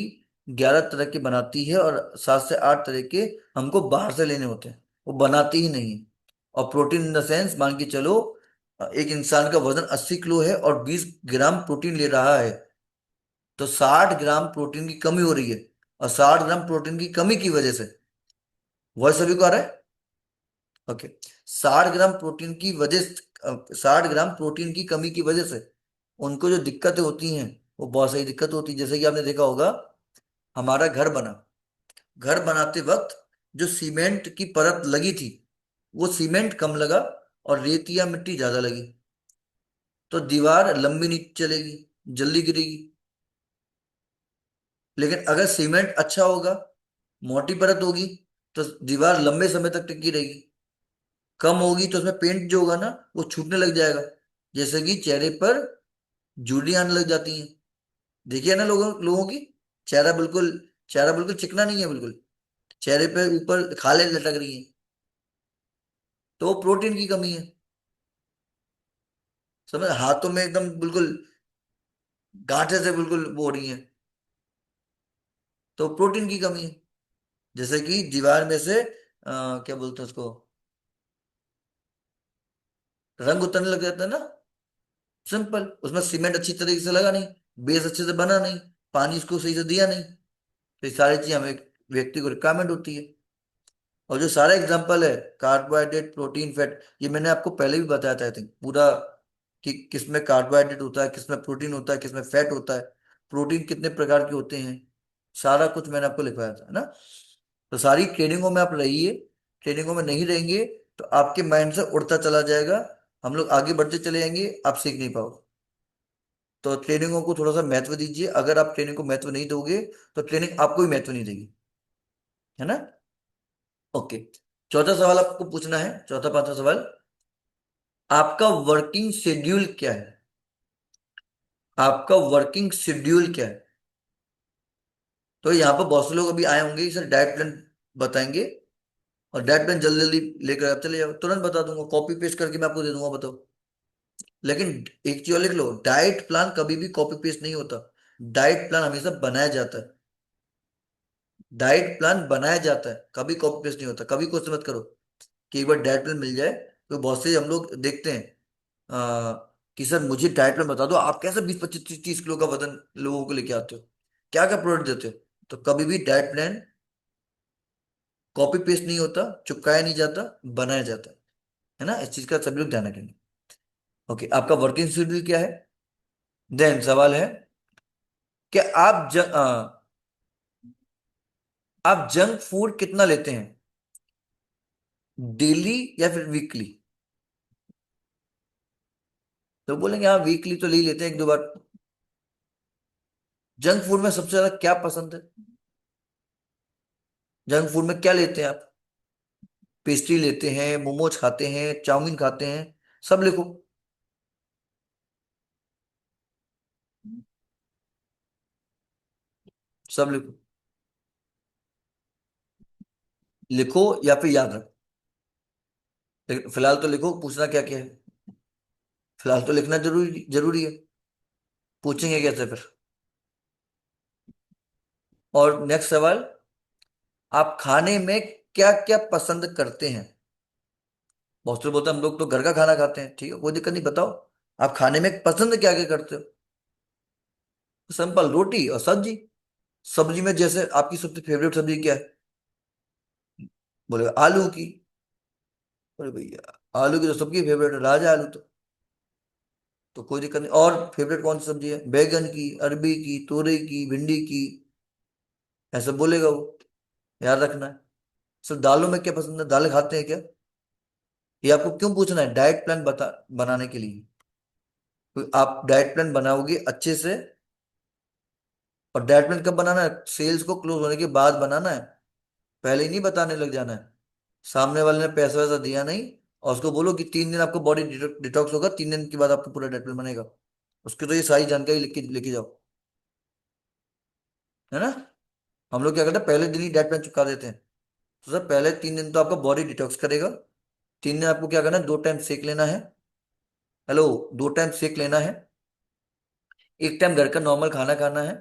11 तरह की बनाती है, और 7 से 8 तरह के हमको बाहर से लेने होते हैं, वो बनाती ही नहीं है। और प्रोटीन इन द सेंस, मान के चलो एक इंसान का वजन 80 किलो है और 20 ग्राम प्रोटीन ले रहा है, तो 60 ग्राम प्रोटीन की कमी हो रही है। और 60 ग्राम प्रोटीन की कमी की वजह से, वह सभी को आ रहा है? ओके, 60 ग्राम प्रोटीन की वजह, 60 ग्राम प्रोटीन की कमी की वजह से उनको जो दिक्कतें होती हैं, वो बहुत सारी दिक्कत होती है। जैसे कि आपने देखा होगा, हमारा घर बना, घर बनाते वक्त जो सीमेंट की परत लगी थी, वो सीमेंट कम लगा और रेत या मिट्टी ज्यादा लगी, तो दीवार लंबी नहीं चलेगी, जल्दी गिरेगी। लेकिन अगर सीमेंट अच्छा होगा, मोटी परत होगी, तो दीवार लंबे समय तक टिकी रहेगी। कम होगी तो उसमें पेंट जो होगा ना, वो छूटने लग जाएगा, जैसे कि चेहरे पर झुर्रियां आने लग जाती हैं। देखिए ना, लोगों लोगों की चेहरा बिल्कुल चिकना नहीं है, बिल्कुल चेहरे पे ऊपर खाले लटक रही हैं, तो वो प्रोटीन की कमी है। समझ, हाथों में एकदम बिल्कुल गांठे से बिल्कुल वो हो रही है, तो प्रोटीन की कमी है। जैसे कि दीवार में से क्या बोलते हैं उसको, रंग उतरने लग जाता है ना, सिंपल। उसमें सीमेंट अच्छी तरीके से लगा नहीं, बेस अच्छे से बना नहीं, पानी इसको सही से दिया नहीं, तो ये सारी चीजें हमें एक व्यक्ति को रिक्वायरमेंट होती है। और जो सारा एग्जांपल है, कार्बोहाइड्रेट प्रोटीन फैट, ये मैंने आपको पहले भी बताया था आई थिंक पूरा, कि किसमें कार्बोहाइड्रेट होता है, किसमें प्रोटीन होता है, किसमें फैट होता है, प्रोटीन कितने प्रकार के होते हैं, सारा कुछ मैंने आपको लिखवाया था, है ना। तो सारी ट्रेनिंगों में आप रहिए, ट्रेनिंगों में नहीं रहेंगे तो आपके माइंड से उड़ता चला जाएगा, हम लोग आगे बढ़ते चले जाएंगे, आप सीख नहीं पाओगे। तो ट्रेनिंगों को थोड़ा सा महत्व दीजिए, अगर आप ट्रेनिंग को महत्व नहीं दोगे, तो ट्रेनिंग आपको भी महत्व नहीं देगी, है ना। ओके, चौथा सवाल आपको पूछना है, चौथा पांचवा सवाल, आपका वर्किंग शेड्यूल क्या है? आपका वर्किंग शेड्यूल क्या है? तो यहाँ पर बहुत से लोग अभी आए होंगे सर डाइट प्लान बताएंगे, और डाइट प्लान जल्दी जल्दी लेकर आप चले जाओ, तुरंत बता दूंगा, कॉपी पेस्ट करके मैं आपको दे दूंगा, बताओ। लेकिन एक चीज और लिख लो, डाइट प्लान कभी भी कॉपी पेस्ट नहीं होता। डाइट प्लान हमेशा बनाया जाता है। डाइट प्लान बनाया जाता है, कभी कॉपी पेस्ट नहीं होता। कभी क्वेश्चन मत करो कि एक बार डाइट प्लान मिल जाए। तो बहुत से हम लोग देखते हैं आ, कि सर मुझे डाइट प्लान बता दो, आप कैसे 20 25 30 किलो का वजन लोगों को लेके आते हो, क्या क्या प्रोडक्ट देते हो? तो कभी भी डाइट प्लान कॉपी पेस्ट नहीं होता, चिपकाया नहीं जाता, बनाया जाता है ना। इस चीज का सभी लोग ध्यान रखेंगे। ओके, आपका वर्किंग शेड्यूल क्या है? देन सवाल है कि आप जंक फूड कितना लेते हैं, डेली या फिर वीकली? तो बोलेंगे हाँ वीकली तो ले ही लेते हैं एक दो बार। जंक फूड में सबसे ज्यादा क्या पसंद है? जंक फूड में क्या लेते हैं आप? पेस्ट्री लेते हैं, मोमोज खाते हैं, चाउमीन खाते हैं, सब लिखो। सब लिखो, लिखो या फिर याद रखो। लेकिन फिलहाल तो लिखो, पूछना क्या क्या है। फिलहाल तो लिखना जरूरी जरूरी है, पूछेंगे कैसे फिर। और नेक्स्ट सवाल, आप खाने में क्या क्या पसंद करते हैं? बहुत से लोग बोलते हैं हम लोग तो घर का खाना खाते हैं, ठीक है कोई दिक्कत नहीं, बताओ आप खाने में पसंद क्या क्या करते हो? सिंपल, रोटी और सब्जी। सब्जी में जैसे आपकी सबसे फेवरेट सब्जी क्या है? बोले आलू की। अरे भैया, आलू की तो सबकी फेवरेट है, राजा आलू तो कोई दिक्कत नहीं। और फेवरेट कौन सी सब्जी है? बैगन की, अरबी की, तोरई की, भिंडी की, ऐसा बोलेगा वो, याद रखना है। सर दालों में क्या पसंद है, दाल खाते हैं क्या? ये आपको क्यों पूछना है? डाइट प्लान बनाने के लिए। तो आप डाइट प्लान बनाओगे अच्छे से। और डाइट प्लान कब बनाना है? सेल्स को क्लोज होने के बाद बनाना है, पहले ही नहीं बताने लग जाना है। सामने वाले ने पैसा वैसा दिया नहीं, और उसको बोलो कि 3 दिन आपको बॉडी डिटॉक्स होगा, 3 दिन के बाद आपको पूरा डाइट प्लान बनेगा। उसकी तो ये सारी जानकारी लिख के लेके जाओ, है ना। हम लोग क्या करते हैं, पहले दिन ही डाइट प्लान चुका देते हैं। तो सर पहले 3 दिन तो आपका बॉडी डिटॉक्स करेगा। 3 दिन आपको क्या करना है, 2 टाइम सेक लेना है। हेलो, 2 टाइम सेक लेना है। एक टाइम घर का नॉर्मल खाना खाना है।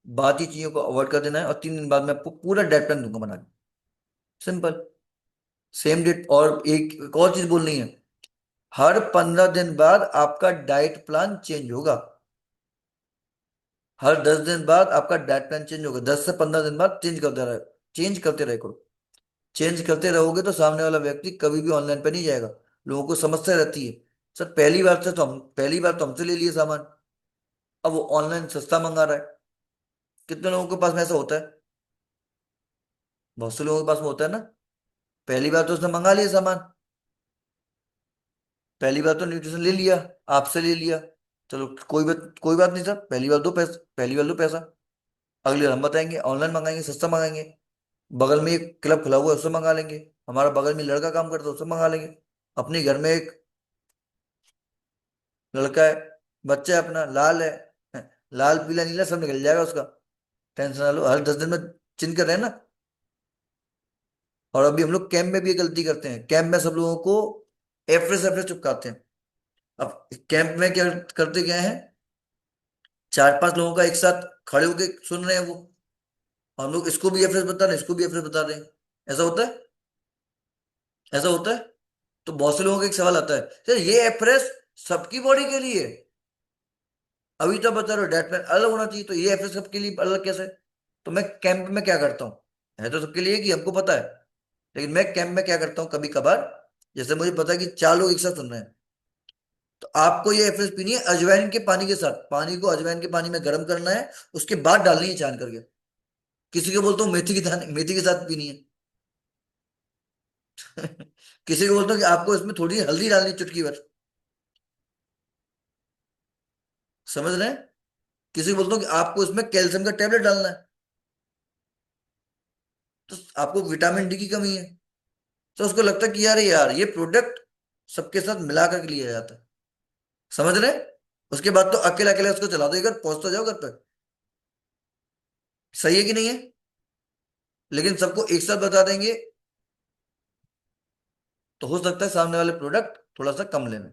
बाकी चीजों को अवॉइड कर देना है, और 3 दिन बाद मैं आपको पूरा डाइट प्लान दूंगा बना के। Simple, same date. और एक और चीज बोलनी है, हर 15 दिन बाद आपका डाइट प्लान चेंज होगा। हर 10 दिन बाद आपका डाइट प्लान चेंज होगा, 10 से 15 दिन बाद चेंज करते रहे, चेंज करते रहे करो। चेंज करते रहोगे तो सामने वाला व्यक्ति कभी भी ऑनलाइन पे नहीं जाएगा। लोगों को समस्या रहती है, सर पहली बार तो हमसे ले लिए सामान, अब वो ऑनलाइन सस्ता मंगा रहा है। कितने लोगों के पास में ऐसा होता है? बहुत से लोगों के पास में होता है ना। पहली बार तो उसने मंगा लिया सामान, पहली बार तो न्यूट्रिशन ले लिया, आपसे ले लिया, चलो कोई बात नहीं सर, पहली बार दो पैसा, अगली बार हम बताएंगे ऑनलाइन मंगाएंगे, सस्ता मंगाएंगे। बगल में एक क्लब खुला हुआ है उससे मंगा लेंगे, हमारा बगल में लड़का काम करता है उससे मंगा लेंगे। अपने घर में एक लड़का है, बच्चा है अपना, लाल है, लाल पीला नीला सब निकल जाएगा उसका, टेंशन ना लो। हर 10 दिन में चिन्ह कर रहे हैं ना। और अभी हम लोग कैंप में भी ये गलती करते हैं, कैंप में सब लोगों को एफरेस एफरेस चिपकाते हैं। अब कैंप में क्या करते क्या है, 4 5 लोगों का एक साथ खड़े होके सुन रहे हैं वो, हम लोग इसको भी एफरेस बता रहे हैं, इसको भी एफरेस बता रहे हैं। ऐसा होता है, ऐसा होता है। तो बहुत से लोगों का एक सवाल आता है, सर ये एफरेस सबकी बॉडी के लिए है, अभी तो बता रहे हो डाइट प्लान अलग होना चाहिए, तो ये एफरेस सबके लिए अलग कैसे? तो मैं कैंप में क्या करता हूँ, है तो सबके लिए कि हमको पता है, लेकिन मैं कैंप में क्या करता हूँ कभी कभार, जैसे मुझे पता है कि 4 लोग एक साथ सुन रहे हैं, तो आपको ये एफरेस पीनी है अजवाइन के पानी के साथ। पानी को अजवाइन के पानी में गर्म करना है, उसके बाद डालनी है छान करके। किसी को बोलता हूँ मेथी के साथ पीनी है। किसी को बोलता हूँ कि आपको इसमें थोड़ी हल्दी डालनी है, चुटकी भर। समझ रहे हैं? किसी को बोलता हूँ कि आपको इसमें कैल्शियम का टेबलेट डालना है, तो आपको विटामिन डी की कमी है, तो उसको लगता है कि यार यार ये प्रोडक्ट सबके साथ मिला करके लिया जाता है। समझ रहे हैं? उसके बाद तो अकेले अकेले उसको चला दो, घर पहुंच तो जाओ घर पर। सही है कि नहीं है? लेकिन सबको एक साथ बता देंगे तो हो सकता है सामने वाले प्रोडक्ट थोड़ा सा कम लेने,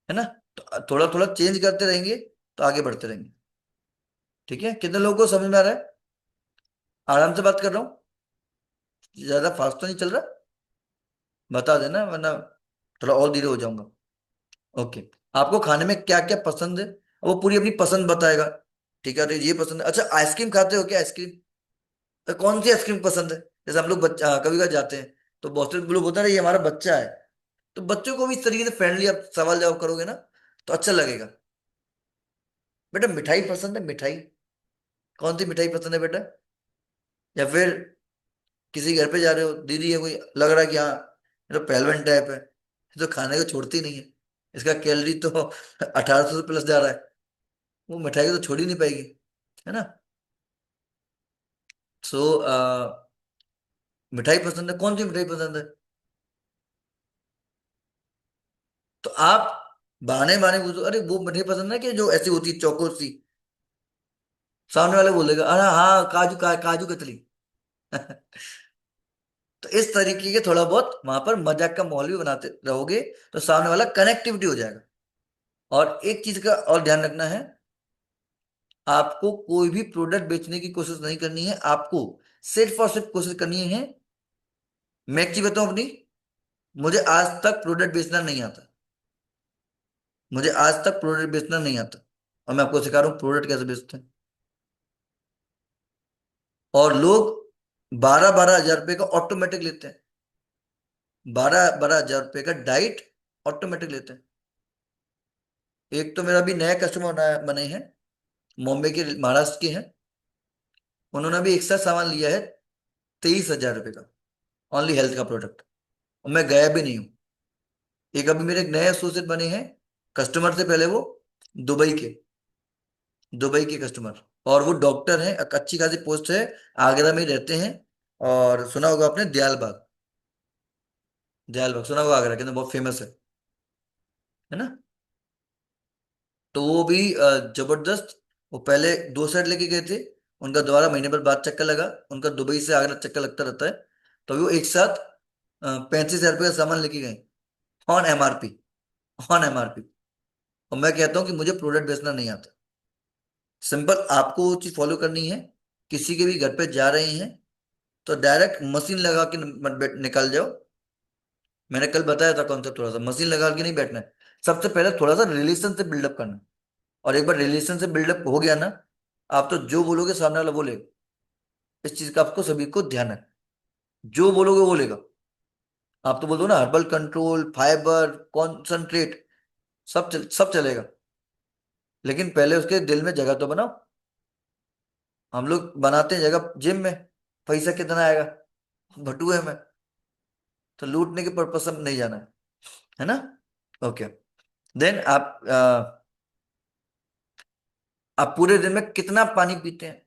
है ना? तो थोड़ा थोड़ा चेंज करते रहेंगे तो आगे बढ़ते रहेंगे। ठीक है, कितने लोगों को समझ में आ रहा है? आराम से बात कर रहा हूँ, ज्यादा फास्ट तो नहीं चल रहा? बता देना वरना थोड़ा और धीरे हो जाऊंगा। ओके। आपको खाने में क्या क्या पसंद है, वो पूरी अपनी पसंद बताएगा। ठीक है, तो ये पसंद है। अच्छा, आइसक्रीम खाते हो क्या? आइसक्रीम तो कौन सी आइसक्रीम पसंद है? जैसे हम लोग बच्चा कभी कभी जाते हैं तो बहुत से लोग होता है ना, ये हमारा बच्चा है। तो बच्चों को भी इस तरीके से फ्रेंडली आप सवाल जवाब करोगे ना तो अच्छा लगेगा। बेटा मिठाई पसंद है? मिठाई कौन सी मिठाई पसंद है बेटा? या फिर किसी घर पे जा रहे हो, दीदी है कोई, लग रहा है कि हाँ ये तो पहलवान टाइप है, ये तो खाने को छोड़ती नहीं है, इसका कैलोरी तो 1800 से प्लस जा रहा है, वो मिठाई को तो छोड़ ही नहीं पाएगी, है ना? सो मिठाई पसंद है, कौन सी मिठाई पसंद है? तो आप बहाने बहाने पूछो, अरे वो मिठाई पसंद है कि जो ऐसी होती है चौकोर सी। सामने वाले बोलेगा अरे हाँ काजू काजू कतली। तो इस तरीके के थोड़ा बहुत वहां पर मजाक का माहौल भी बनाते रहोगे तो सामने वाला कनेक्टिविटी हो जाएगा। और एक चीज का और ध्यान रखना है, आपको कोई भी प्रोडक्ट बेचने की कोशिश नहीं करनी है, आपको सिर्फ और सिर्फ कोशिश करनी है। मैं एक चीज बताऊं अपनी, मुझे आज तक प्रोडक्ट बेचना नहीं आता। मुझे आज तक प्रोडक्ट बेचना नहीं आता, और मैं आपको सिखा रहा हूँ प्रोडक्ट कैसे बेचते हैं। और लोग 12-12 हजार रुपए का ऑटोमेटिक लेते हैं, 12-12 हजार रुपए का डाइट ऑटोमेटिक लेते हैं। एक तो मेरा भी नया कस्टमर बने हैं, मुंबई के, महाराष्ट्र के हैं। उन्होंने भी एक साथ सामान लिया है 23 हजार रुपए का, ओनली हेल्थ का प्रोडक्ट। और मैं गया भी नहीं हूँ। एक अभी मेरे एक नए एसोसिएट बने हैं, कस्टमर से पहले वो दुबई के, दुबई के कस्टमर। और वो डॉक्टर हैं, अच्छी खासी पोस्ट है, आगरा में ही रहते हैं। और सुना होगा आपने दयाल बाग, दयाल बाग सुना होगा, आगरा के अंदर बहुत फेमस है ना? तो वो भी जबरदस्त। वो पहले 2 सेट लेके गए थे, उनका दोबारा महीने भर बाद चक्कर लगा, उनका दुबई से आगरा चक्कर लगता रहता है। तो वो एक साथ 35 हजार रुपये का सामान लेके गए, ऑन एमआरपी, ऑन एमआरपी। और मैं कहता हूँ कि मुझे प्रोडक्ट बेचना नहीं आता। सिंपल आपको वो चीज फॉलो करनी है। किसी के भी घर पे जा रहे हैं तो डायरेक्ट मशीन लगा के मत निकल जाओ। मैंने कल बताया था कॉन्सेप्ट, थोड़ा सा मशीन लगा के नहीं बैठना है। सबसे पहले थोड़ा सा रिलेशन से बिल्डअप करना है। और एक बार रिलेशन से बिल्डअप हो गया ना, आप तो जो बोलोगे सामने वाला बोलेगा। इस चीज का आपको सभी को ध्यान है, जो बोलोगे वो बोलेगा। आप तो बोल दो ना हर्बल कंट्रोल, फाइबर, कॉन्सेंट्रेट, सब चलेगा। लेकिन पहले उसके दिल में जगह तो बनाओ। हम लोग बनाते हैं जगह जिम में, पैसा कितना आएगा भटुए में। तो लूटने के पर्पज से नहीं जाना है ना? ओके। देन आप पूरे दिन में कितना पानी पीते हैं?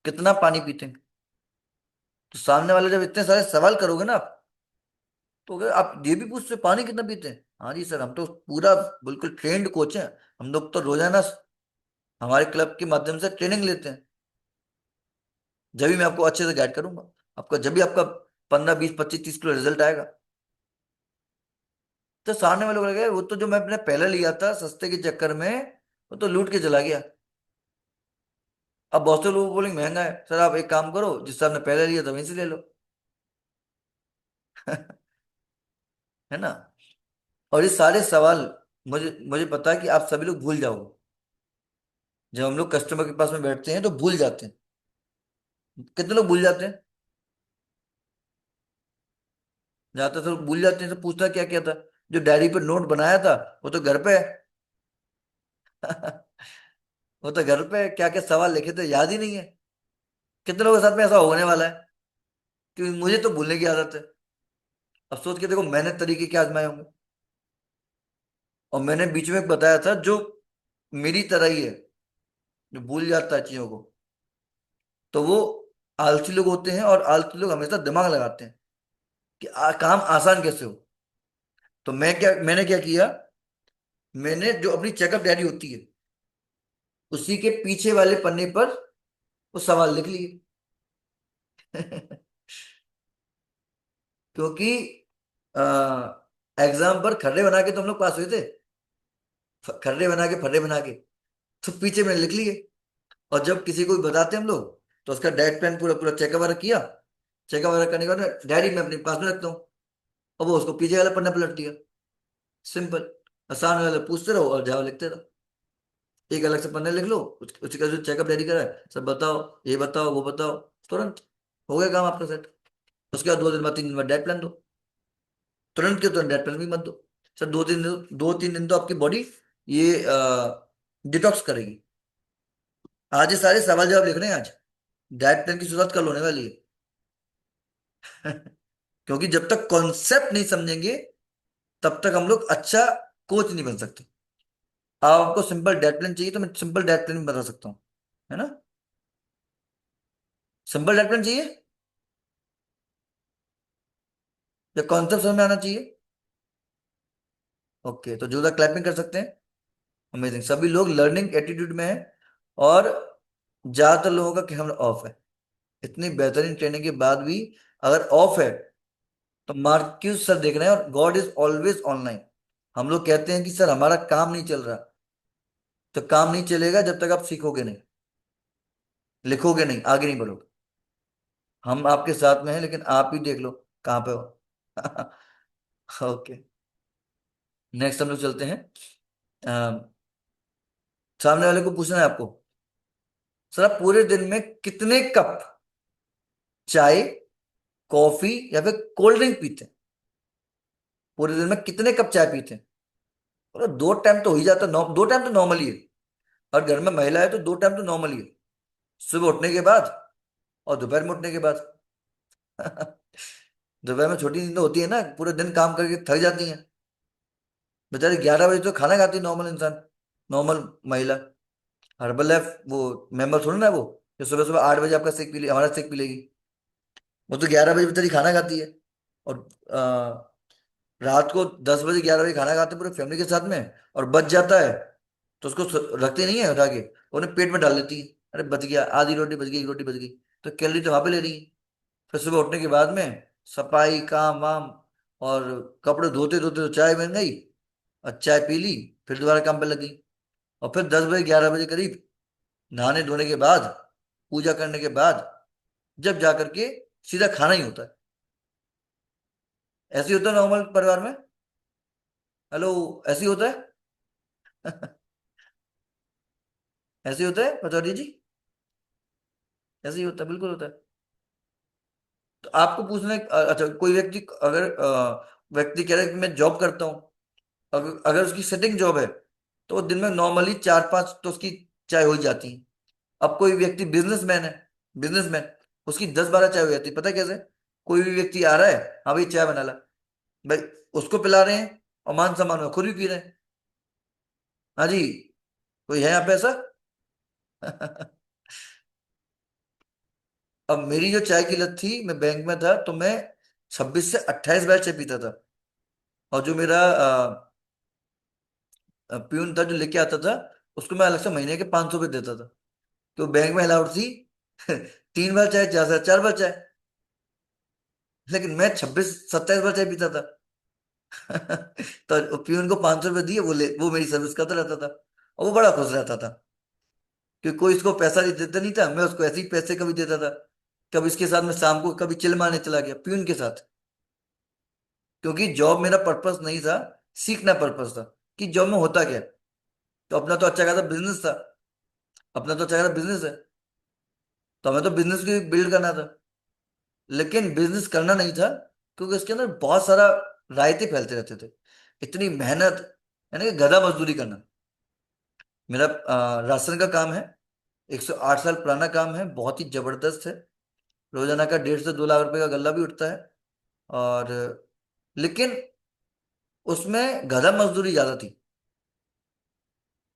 कितना पानी पीते हैं? तो सामने वाले जब इतने सारे सवाल करोगे ना आप, तो अगर आप ये भी पूछते हो, पानी कितना पीते हैं? हाँ जी सर, हम तो पूरा बिल्कुल ट्रेंड कोच हैं। हम लोग तो रोजाना हमारे क्लब के माध्यम से ट्रेनिंग लेते हैं। जब भी मैं आपको अच्छे से गाइड करूंगा, आपका जब भी आपका 15-20-25-30 किलो रिजल्ट आएगा, तो सामने वाले को लगेगा वो तो जो मैं अपने पहले लिया था सस्ते के चक्कर में, वो तो लूट के चला गया। अब बहुत से लोग बोलेंगे महंगा है सर, आप एक काम करो जिससे आपने पहले लिया था वहीं से ले लो। है ना? और ये सारे सवाल मुझे मुझे पता है कि आप सभी लोग भूल जाओगे। जब हम लोग कस्टमर के पास में बैठते हैं तो भूल जाते हैं। कितने लोग भूल जाते हैं? ज्यादातर लोग भूल जाते हैं। तो पूछता क्या क्या था, जो डायरी पे नोट बनाया था वो तो घर पे है। वो तो घर पे क्या क्या सवाल लिखे थे याद ही नहीं है। कितने लोगों के साथ में ऐसा होने वाला है? क्योंकि मुझे तो भूलने की आदत है। अब सोच के देखो मैंने तरीके क्या आजमाए होंगे। और मैंने बीच में एक बताया था जो मेरी तरह ही है, जो भूल जाता है चीजों को। तो वो आलसी लोग होते हैं, और आलसी लोग हमेशा दिमाग लगाते हैं। कि काम आसान कैसे हो। तो मैंने क्या किया, मैंने जो अपनी चेकअप डायरी होती है उसी के पीछे वाले पन्ने पर वो सवाल लिख लिए। क्योंकि एग्जाम पर खर्रे बना के तो हम लोग पास हुए थे, खर्रे बना के फर्रे बना के, तो पीछे मैंने लिख लिए। और जब किसी को भी बताते हम लोग तो उसका डाइट प्लान पूरा पूरा चेकअप वगैरह किया। चेकअप वगैरह करने के बाद डायरी में अपने पास में रखता हूँ, और वो उसको पीछे वाला पन्ना पलट दिया। सिंपल। आसान वाला पूछते रहो और जवाब लिखते रहो। एक अलग से पन्ने लिख लो, उसका जो चेकअप डायरी करा है सब बताओ, ये बताओ वो बताओ, तुरंत हो गया काम आपका सेट। उसके बाद 2 दिन बाद 3 दिन बाद डाइट प्लान दो, तुरंत के तुरंत डेड प्लान भी मत दो। सर 2-3 दिन तो आपकी बॉडी ये डिटॉक्स करेगी। आज ये सारे सवाल जवाब लिख रहे हैं आज, डाइट प्लान की शुरुआत कल होने वाली है। क्योंकि जब तक कॉन्सेप्ट नहीं समझेंगे तब तक हम लोग अच्छा कोच नहीं बन सकते। आपको सिंपल डाइट प्लान चाहिए तो मैं सिंपल डाइट प्लान बता सकता हूँ, है ना। सिंपल डाइट प्लान चाहिए या कॉन्सेप्ट समझ में आना चाहिए। ओके, तो जोरदार क्लैपिंग कर सकते हैं। अमेजिंग, सभी लोग लर्निंग एटीट्यूड में है। और ज्यादातर लोगों का कैमरा ऑफ है। इतनी बेहतरीन ट्रेनिंग के बाद भी अगर ऑफ है तो मार्क्यूस सर देख रहे हैं, और गॉड इज ऑलवेज ऑनलाइन। हम लोग कहते हैं कि सर हमारा काम नहीं चल रहा, तो काम नहीं चलेगा जब तक आप सीखोगे नहीं, लिखोगे नहीं, आगे नहीं बढ़ोगे। हम आपके साथ में हैं, लेकिन आप ही देख लो कहाँ पे हो। ओके, नेक्स्ट हम लोग चलते हैं। अम, सामने वाले को पूछना है आपको, सर आप पूरे दिन में कितने कप चाय, कॉफी या फिर कोल्ड ड्रिंक पीते हैं। पूरे दिन में कितने कप चाय पीते हैं। और 2 टाइम तो हो ही जाता है, 2 टाइम तो नॉर्मली है। और घर में महिला है तो 2 टाइम तो नॉर्मली है, सुबह उठने के बाद और दोपहर में उठने के बाद। दोपहर में छोटी नींद होती है ना, पूरे दिन काम करके थक जाती हैं बेचारी, 11 बजे तो खाना खाती है नॉर्मल इंसान, नॉर्मल महिला। हर्बल लाइफ वो मेंबर थोड़ी ना है वो, जो सुबह सुबह 8 बजे आपका सेक पी ले, हमारा सेक पी लेगी। वो तो 11 बजे बेचारी खाना खाती है। और रात को 10 बजे 11 बजे खाना खाते हैं पूरे फैमिली के साथ में, और बच जाता है तो उसको रखते नहीं है उठा के, उन्हें पेट में डाल देती है। अरे बच गया, आधी रोटी बच गई, एक रोटी बच गई, तो कैलोरी तो वहां पे ले रही है। फिर सुबह उठने के बाद में सफाई काम वाम, और कपड़े धोते धोते तो चाय बन गई, और चाय पी ली, फिर दोबारा काम पे लग गई। और फिर 10 बजे 11 बजे करीब नहाने धोने के बाद, पूजा करने के बाद, जब जा करके सीधा खाना ही होता है। ऐसे ही होता है नॉर्मल परिवार में। हेलो, ऐसे ही होता है। ऐसे ही होता है पचौरी जी, ऐसे ही होता है, बिल्कुल होता है। तो आपको पूछना है अच्छा, कोई व्यक्ति अगर व्यक्ति कह रहा है कि मैं जॉब करता हूँ, अगर अगर उसकी सेटिंग जॉब है तो वो दिन में नॉर्मली 4-5 तो उसकी चाय हो ही जाती है। अब कोई व्यक्ति बिजनेसमैन है, बिजनेसमैन, उसकी 10-12 चाय हो जाती है। पता है कैसे? कोई भी व्यक्ति आ रहा है, हाँ भाई चाय बना ला, भाई उसको पिला रहे हैं और मान सम्मान में खुद भी पी रहे हैं। हाँ जी, कोई है यहाँ पे ऐसा? अब मेरी जो चाय की लत थी, मैं बैंक में था तो मैं 26 से 28 बार चाय पीता था। और जो मेरा प्यून था जो लेके आता था, उसको मैं अलग से महीने के 500 रुपये देता था। तो बैंक में अलाउड थी 3 बार चाय, 4 बार चाय, लेकिन मैं 26-27 बार चाय पीता था। तो प्यून को 500 रुपये दिए, वो मेरी सर्विस करता रहता था, और वो बड़ा खुश रहता था। क्योंकि कोई इसको पैसा नहीं देता नहीं था, मैं उसको ऐसे ही पैसे कभी देता था। कभी इसके साथ में शाम को कभी चिल मारने चला गया प्यून के साथ। क्योंकि जॉब मेरा पर्पस नहीं था, सीखना पर्पस था कि जॉब में होता क्या है। तो अपना तो अच्छा खासा बिजनेस था, अपना तो अच्छा खासा बिजनेस है, तो हमें तो बिजनेस को बिल्ड करना था। लेकिन बिजनेस करना नहीं था, क्योंकि उसके अंदर बहुत सारा रायते फैलते रहते थे, इतनी मेहनत, यानी कि गधा मजदूरी करना। मेरा राशन का काम है, 108 साल पुराना काम है, बहुत ही जबरदस्त है। रोजाना का 1.5 से 2 लाख रुपए का गल्ला भी उठता है। और लेकिन उसमें गधा मजदूरी ज्यादा थी,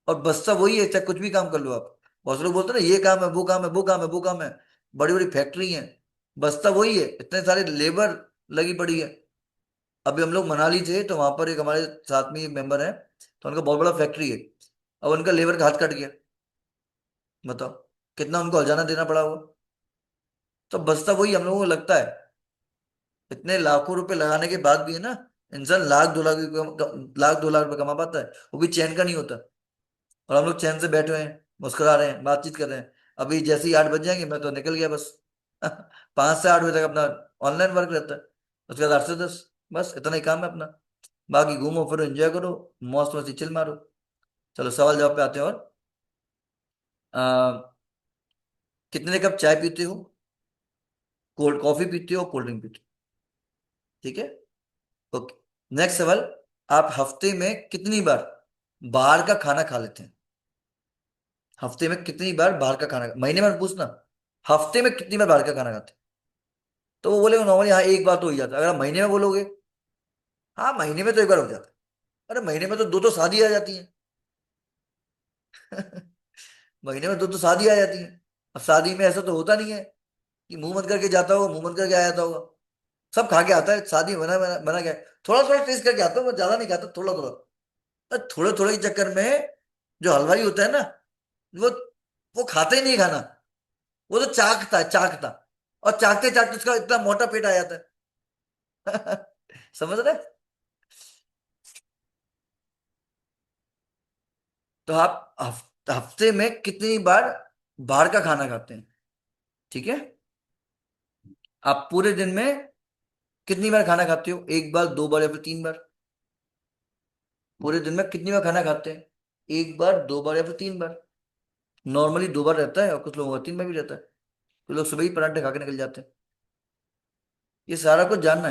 और बस्ता वही है, चाहे कुछ भी काम कर लो आप। बहुत से लोग बोलते हैं ना ये काम है वो काम है वो काम है वो काम है, बड़ी बड़ी फैक्ट्री है, बस्ता वही है, इतने सारे लेबर लगी पड़ी है। अभी हम लोग मनाली थे, तो वहां पर एक हमारे साथ में एक मेंबर है, तो उनका बहुत बड़ा फैक्ट्री है। अब उनका लेबर का हाथ कट गया। बताओ कितना उनको हर्जाना देना पड़ा वो। तो बसता वही हम लोगों को लगता है, इतने लाखों रुपए लगाने के बाद भी है ना, इंसान लाख 2 लाख रुपए कमा पाता है, वो भी चैन का नहीं होता। और हम लोग चैन से बैठे हुए हैं, मुस्कुरा रहे हैं, बातचीत कर रहे हैं। अभी जैसे ही 8 बज जाएंगे मैं तो निकल गया बस। 5 से 8 बजे तक अपना ऑनलाइन वर्क रहता है, उसके बाद 8 से 10, बस इतना ही काम है अपना। बाकी घूमो फिरो, एंजॉय करो, मौज मस्ती चिल मारो। चलो सवाल जवाब पे आते हैं। और आ, कितने कप चाय पीते हो? कोल्ड कॉफी पीते हो, कोल्ड ड्रिंक पीते हो? ठीक है, ओके। नेक्स्ट सवाल, आप हफ्ते में कितनी बार बाहर का खाना खा लेते हैं? हफ्ते में कितनी बार बाहर का खाना, महीने में पूछना, हफ्ते में कितनी बार बाहर का खाना खाते हैं? तो वो बोलेगा नॉर्मली हाँ एक बार तो हो ही जाता है। अगर आप महीने में बोलोगे, हाँ महीने में तो एक बार हो जाता है। अरे महीने में तो दो तो शादी आ जाती है। महीने में दो तो शादी आ जाती है। अब शादी में ऐसा तो होता नहीं है कि मुंह मत करके जाता होगा, मुंह मत करके आ जाता होगा। सब खा के आता है, शादी में बना क्या है? थोड़ा थोड़ा टेस्ट करके आता हूँ, मैं ज्यादा नहीं खाता, थोड़ा थोड़ा। अरे थोड़े थोड़े के चक्कर में जो हलवाई होता है ना, वो वो खाता ही नहीं खाना, वो तो चाकता है, चाकता। और चाकते चाकते उसका इतना मोटा पेट आ जाता है। समझ रहे? तो आप हफ्ते में कितनी बार बाहर का खाना खाते हैं? ठीक है, आप पूरे दिन में कितनी बार खाना खाते हो? एक बार, 2 बार, या फिर 3 बार? पूरे दिन में कितनी बार खाना खाते हैं? एक बार, 2 बार, या फिर 3 बार? नॉर्मली 2 बार रहता है, और कुछ लोगों का 3 बार भी रहता है। कुछ लोग सुबह ही पराठे खा के निकल जाते हैं। ये सारा कुछ जानना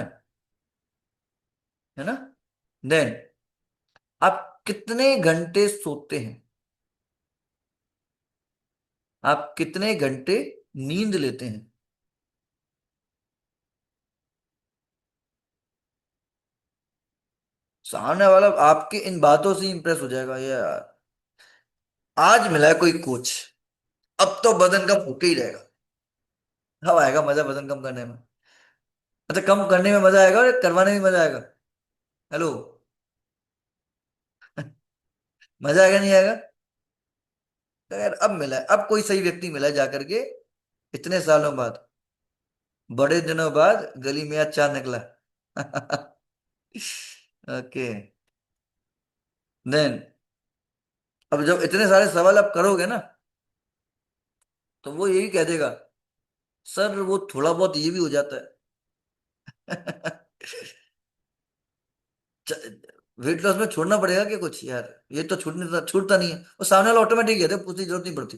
है ना? देन, आप कितने घंटे सोते हैं? आप कितने घंटे नींद लेते हैं? सामने वाला आपके इन बातों से इंप्रेस हो जाएगा यार, आज मिला है कोई कोच, अब तो बदन कम होके ही रहेगा। अब आएगा मजा बदन कम करने में। अच्छा, कम करने में मजा आएगा और करवाने में मजा आएगा। हेलो। मजा आएगा नहीं आएगा? तो यार अब मिला है, अब कोई सही व्यक्ति मिला है जाकर के, इतने सालों बाद, बड़े दिनों बाद गली में आज चांद निकला। ओके। देन, अब जब इतने सारे सवाल आप करोगे ना, तो वो यही कह देगा, सर वो थोड़ा बहुत ये भी हो जाता है। वेट लॉस में छोड़ना पड़ेगा क्या कुछ यार? ये तो छूटता नहीं है, वो सामने वाला ऑटोमेटिक कहते हैं, पूछने की जरूरत नहीं पड़ती।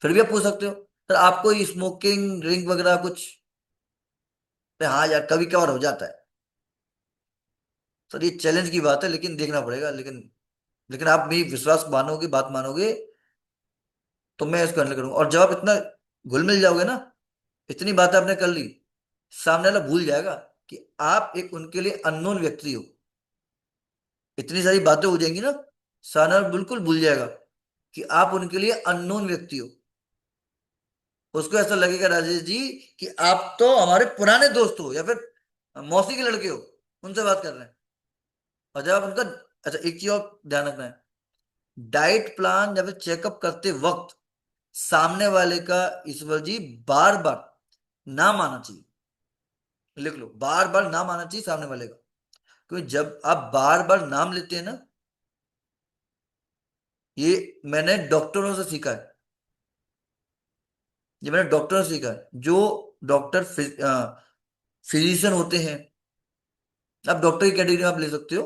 फिर भी आप पूछ सकते हो, सर आपको स्मोकिंग ड्रिंक वगैरह कुछ? तो हाँ यार कभी कभार हो जाता है। सर ये चैलेंज की बात है, लेकिन देखना पड़ेगा। लेकिन आप मेरी विश्वास मानोगे, बात मानोगे, तो मैं इसको हैंडल करूंगा। और जब आप इतना घुल मिल जाओगे ना, इतनी बातें आपने कर ली, सामने वाला भूल जाएगा कि आप एक उनके लिए अननोन व्यक्ति हो। इतनी सारी बातें हो जाएंगी ना, सामने वाला बिल्कुल भूल जाएगा कि आप उनके लिए अननोन व्यक्ति हो। उसको ऐसा लगेगा राजेश जी कि आप तो हमारे पुराने दोस्त हो, या फिर मौसी के लड़के हो, उनसे बात कर रहे हैं। और जब आप उनका, अच्छा एक चीज और ध्यान रखना है, डाइट प्लान या फिर चेकअप करते वक्त सामने वाले का, ईश्वर जी, बार बार नाम आना चाहिए। लिख लो, बार बार नाम आना चाहिए सामने वाले का। क्योंकि जब आप बार बार नाम लेते हैं ना, ये मैंने डॉक्टरों से सीखा है। ये मैंने डॉक्टरों से सीखा है, जो डॉक्टर फिजिशियन होते हैं। आप डॉक्टर की कैटेगरी में आप ले सकते हो।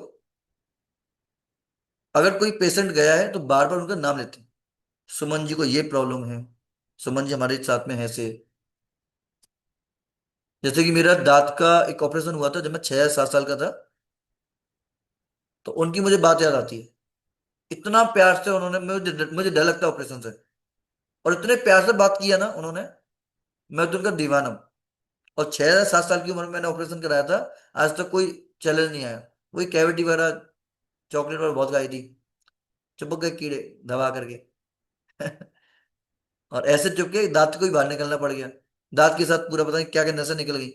अगर कोई पेशेंट गया है तो बार बार उनका नाम लेते हैं, सुमन जी को ये प्रॉब्लम है, सुमन जी हमारे साथ में है से। जैसे कि मेरा दांत का एक ऑपरेशन हुआ था जब मैं 6 या 7 साल का था, तो उनकी मुझे बात याद आती है। इतना प्यार से उन्होंने, मुझे डर लगता है ऑपरेशन से, और इतने प्यार से बात किया ना उन्होंने, मैं तो उनका दीवाना हूँ। और 6 या 7 साल की उम्र में मैंने ऑपरेशन कराया था। आज तक कोई चैलेंज नहीं आया। वही कैविटी वगैरह, चॉकलेट वगैरह बहुत खाई थी, चिपक गए कीड़े दबा करके। और ऐसे चुपके दांत को ही बाहर निकलना पड़ गया। दांत के साथ पूरा पता नहीं क्या क्या नसें निकल गई।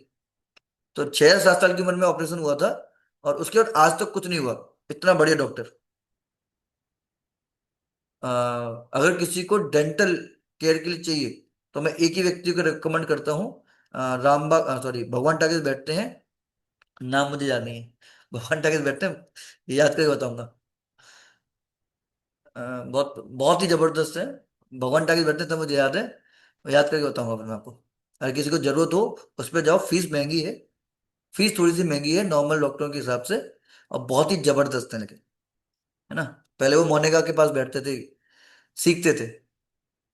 तो 6 या 7 साल की उम्र में ऑपरेशन हुआ था, और उसके बाद आज तक कुछ नहीं हुआ। इतना बढ़िया डॉक्टर। अ, अगर किसी को डेंटल केयर के लिए चाहिए तो मैं एक ही व्यक्ति को रिकमेंड करता हूँ। रामबाग, सॉरी, भगवान टाकीज बैठते हैं, नाम मुझे याद नहीं है। भगवान टाकीज बैठते हैं, ये याद करके बताऊंगा। बहुत बहुत ही जबरदस्त है। भगवान टाकीज बैठते हैं तो मुझे याद है, याद करके बताऊंगा फिर मैं आपको। अगर किसी को जरूरत हो, उस पर जाओ। फीस महंगी है, फीस थोड़ी सी महंगी है नॉर्मल डॉक्टरों के हिसाब से, और बहुत ही जबरदस्त है लेकिन, है ना। पहले वो मोनेगा के पास बैठते थे, सीखते थे।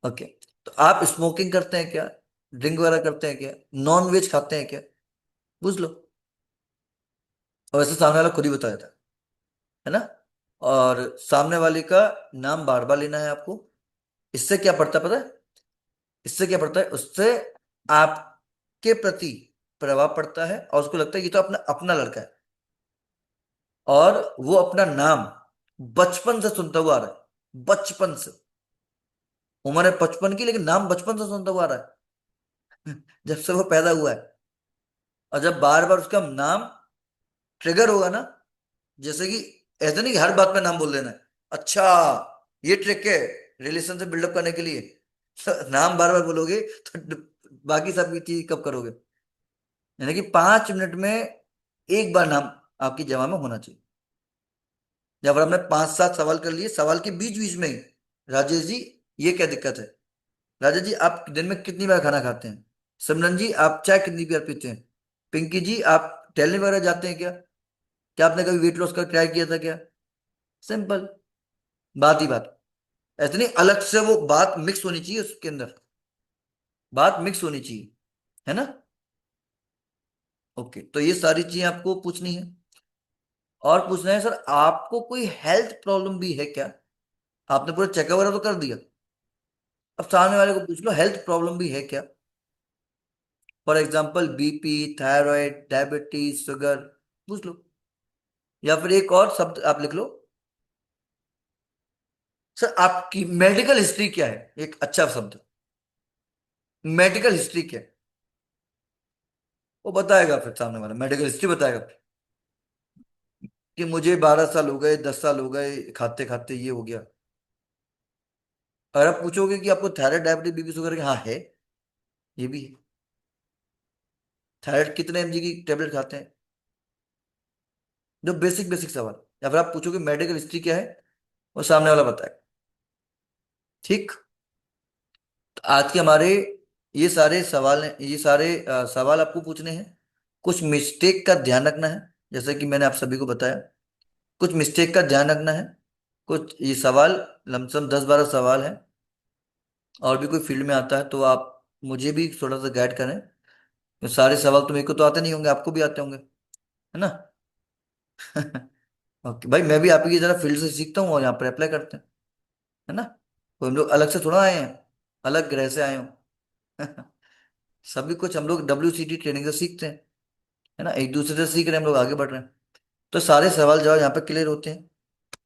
ओके। तो आप स्मोकिंग करते हैं क्या, ड्रिंक वगैरह करते हैं क्या, नॉन वेज खाते हैं क्या, पूछ लो। और वैसे सामने वाला खुद ही बताया था, है ना। और सामने वाले का नाम बार बार लेना है आपको। इससे क्या पड़ता है पता है? इससे क्या पड़ता है, उससे आपके प्रति प्रभाव पड़ता है, और उसको लगता है ये तो अपना अपना लड़का है। और वो अपना नाम बचपन से सुनता हुआ आ रहा है, बचपन से। उम्र है 55 की, लेकिन नाम बचपन से सुनता हुआ आ रहा है। जब से वो पैदा हुआ है। और जब बार बार उसका नाम ट्रिगर होगा ना, जैसे कि ऐसा नहीं कि हर बात में नाम बोल देना है। अच्छा, ये ट्रिक है रिलेशन से बिल्डअप करने के लिए। नाम बार बार बोलोगे तो बाकी सब की चीज कब करोगे। यानी कि 5 मिनट में एक बार नाम आपकी जमा में होना चाहिए। जब हमने 5-7 सवाल कर लिए, सवाल के बीच बीच में ही, राजेश जी ये क्या दिक्कत है, राजेश जी आप दिन में कितनी बार खाना खाते हैं, सिमरन जी आप चाय कितनी बार पीते हैं, पिंकी जी आप टहलने वगैरह जाते हैं क्या, क्या आपने कभी वेट लॉस का ट्राई किया था क्या। सिंपल, बात ही बात। ऐसे नहीं अलग से, वो बात मिक्स होनी चाहिए उसके अंदर, बात मिक्स होनी चाहिए, है ना। ओके, तो ये सारी चीजें आपको पूछनी है। और पूछना है सर आपको कोई हेल्थ प्रॉब्लम भी है क्या। आपने पूरा चेकअप वगैरह तो कर दिया, अब सामने वाले को पूछ लो हेल्थ प्रॉब्लम भी है क्या। For example BP, thyroid, diabetes, sugar, पूछ लो। या फिर एक और शब्द आप लिख लो, सर आपकी मेडिकल हिस्ट्री क्या है, एक अच्छा शब्द, मेडिकल हिस्ट्री क्या है। वो बताएगा, फिर सामने वाला मेडिकल हिस्ट्री बताएगा कि मुझे 12 साल हो गए, 10 साल हो गए खाते खाते ये हो गया। अगर आप पूछोगे कि आपको थायराइड, डायबिटीज, बीपी, शुगर है, हाँ है, ये भी है। थायराइड कितने एमजी की टेबलेट खाते हैं, जो बेसिक बेसिक सवाल। या फिर आप पूछोगे मेडिकल हिस्ट्री क्या है, वो सामने वाला बताएगा। ठीक। तो आज के हमारे ये सारे सवाल हैं, ये सारे सवाल आपको पूछने हैं। कुछ मिस्टेक का ध्यान रखना है, जैसे कि मैंने आप सभी को बताया। कुछ मिस्टेक का ध्यान रखना है। कुछ ये सवाल, लमसम 10-12 सवाल हैं। और भी कोई फील्ड में आता है तो आप मुझे भी थोड़ा सा गाइड करें। तो सारे सवाल तो मेरे को तो आते नहीं होंगे, आपको भी आते होंगे, है ना। ओके भाई, मैं भी आप ही की तरह फील्ड से सीखता हूँ और यहाँ पर अप्लाई करते हैं, है ना। तो हम लोग अलग से थोड़ा आए हैं, अलग ग्रह से आए हो। सभी कुछ हम लोग WCT ट्रेनिंग से सीखते हैं, है ना। एक दूसरे से सीख रहे हैं हम लोग, आगे बढ़ रहे हैं। तो सारे सवाल जवाब यहाँ पे क्लियर होते हैं।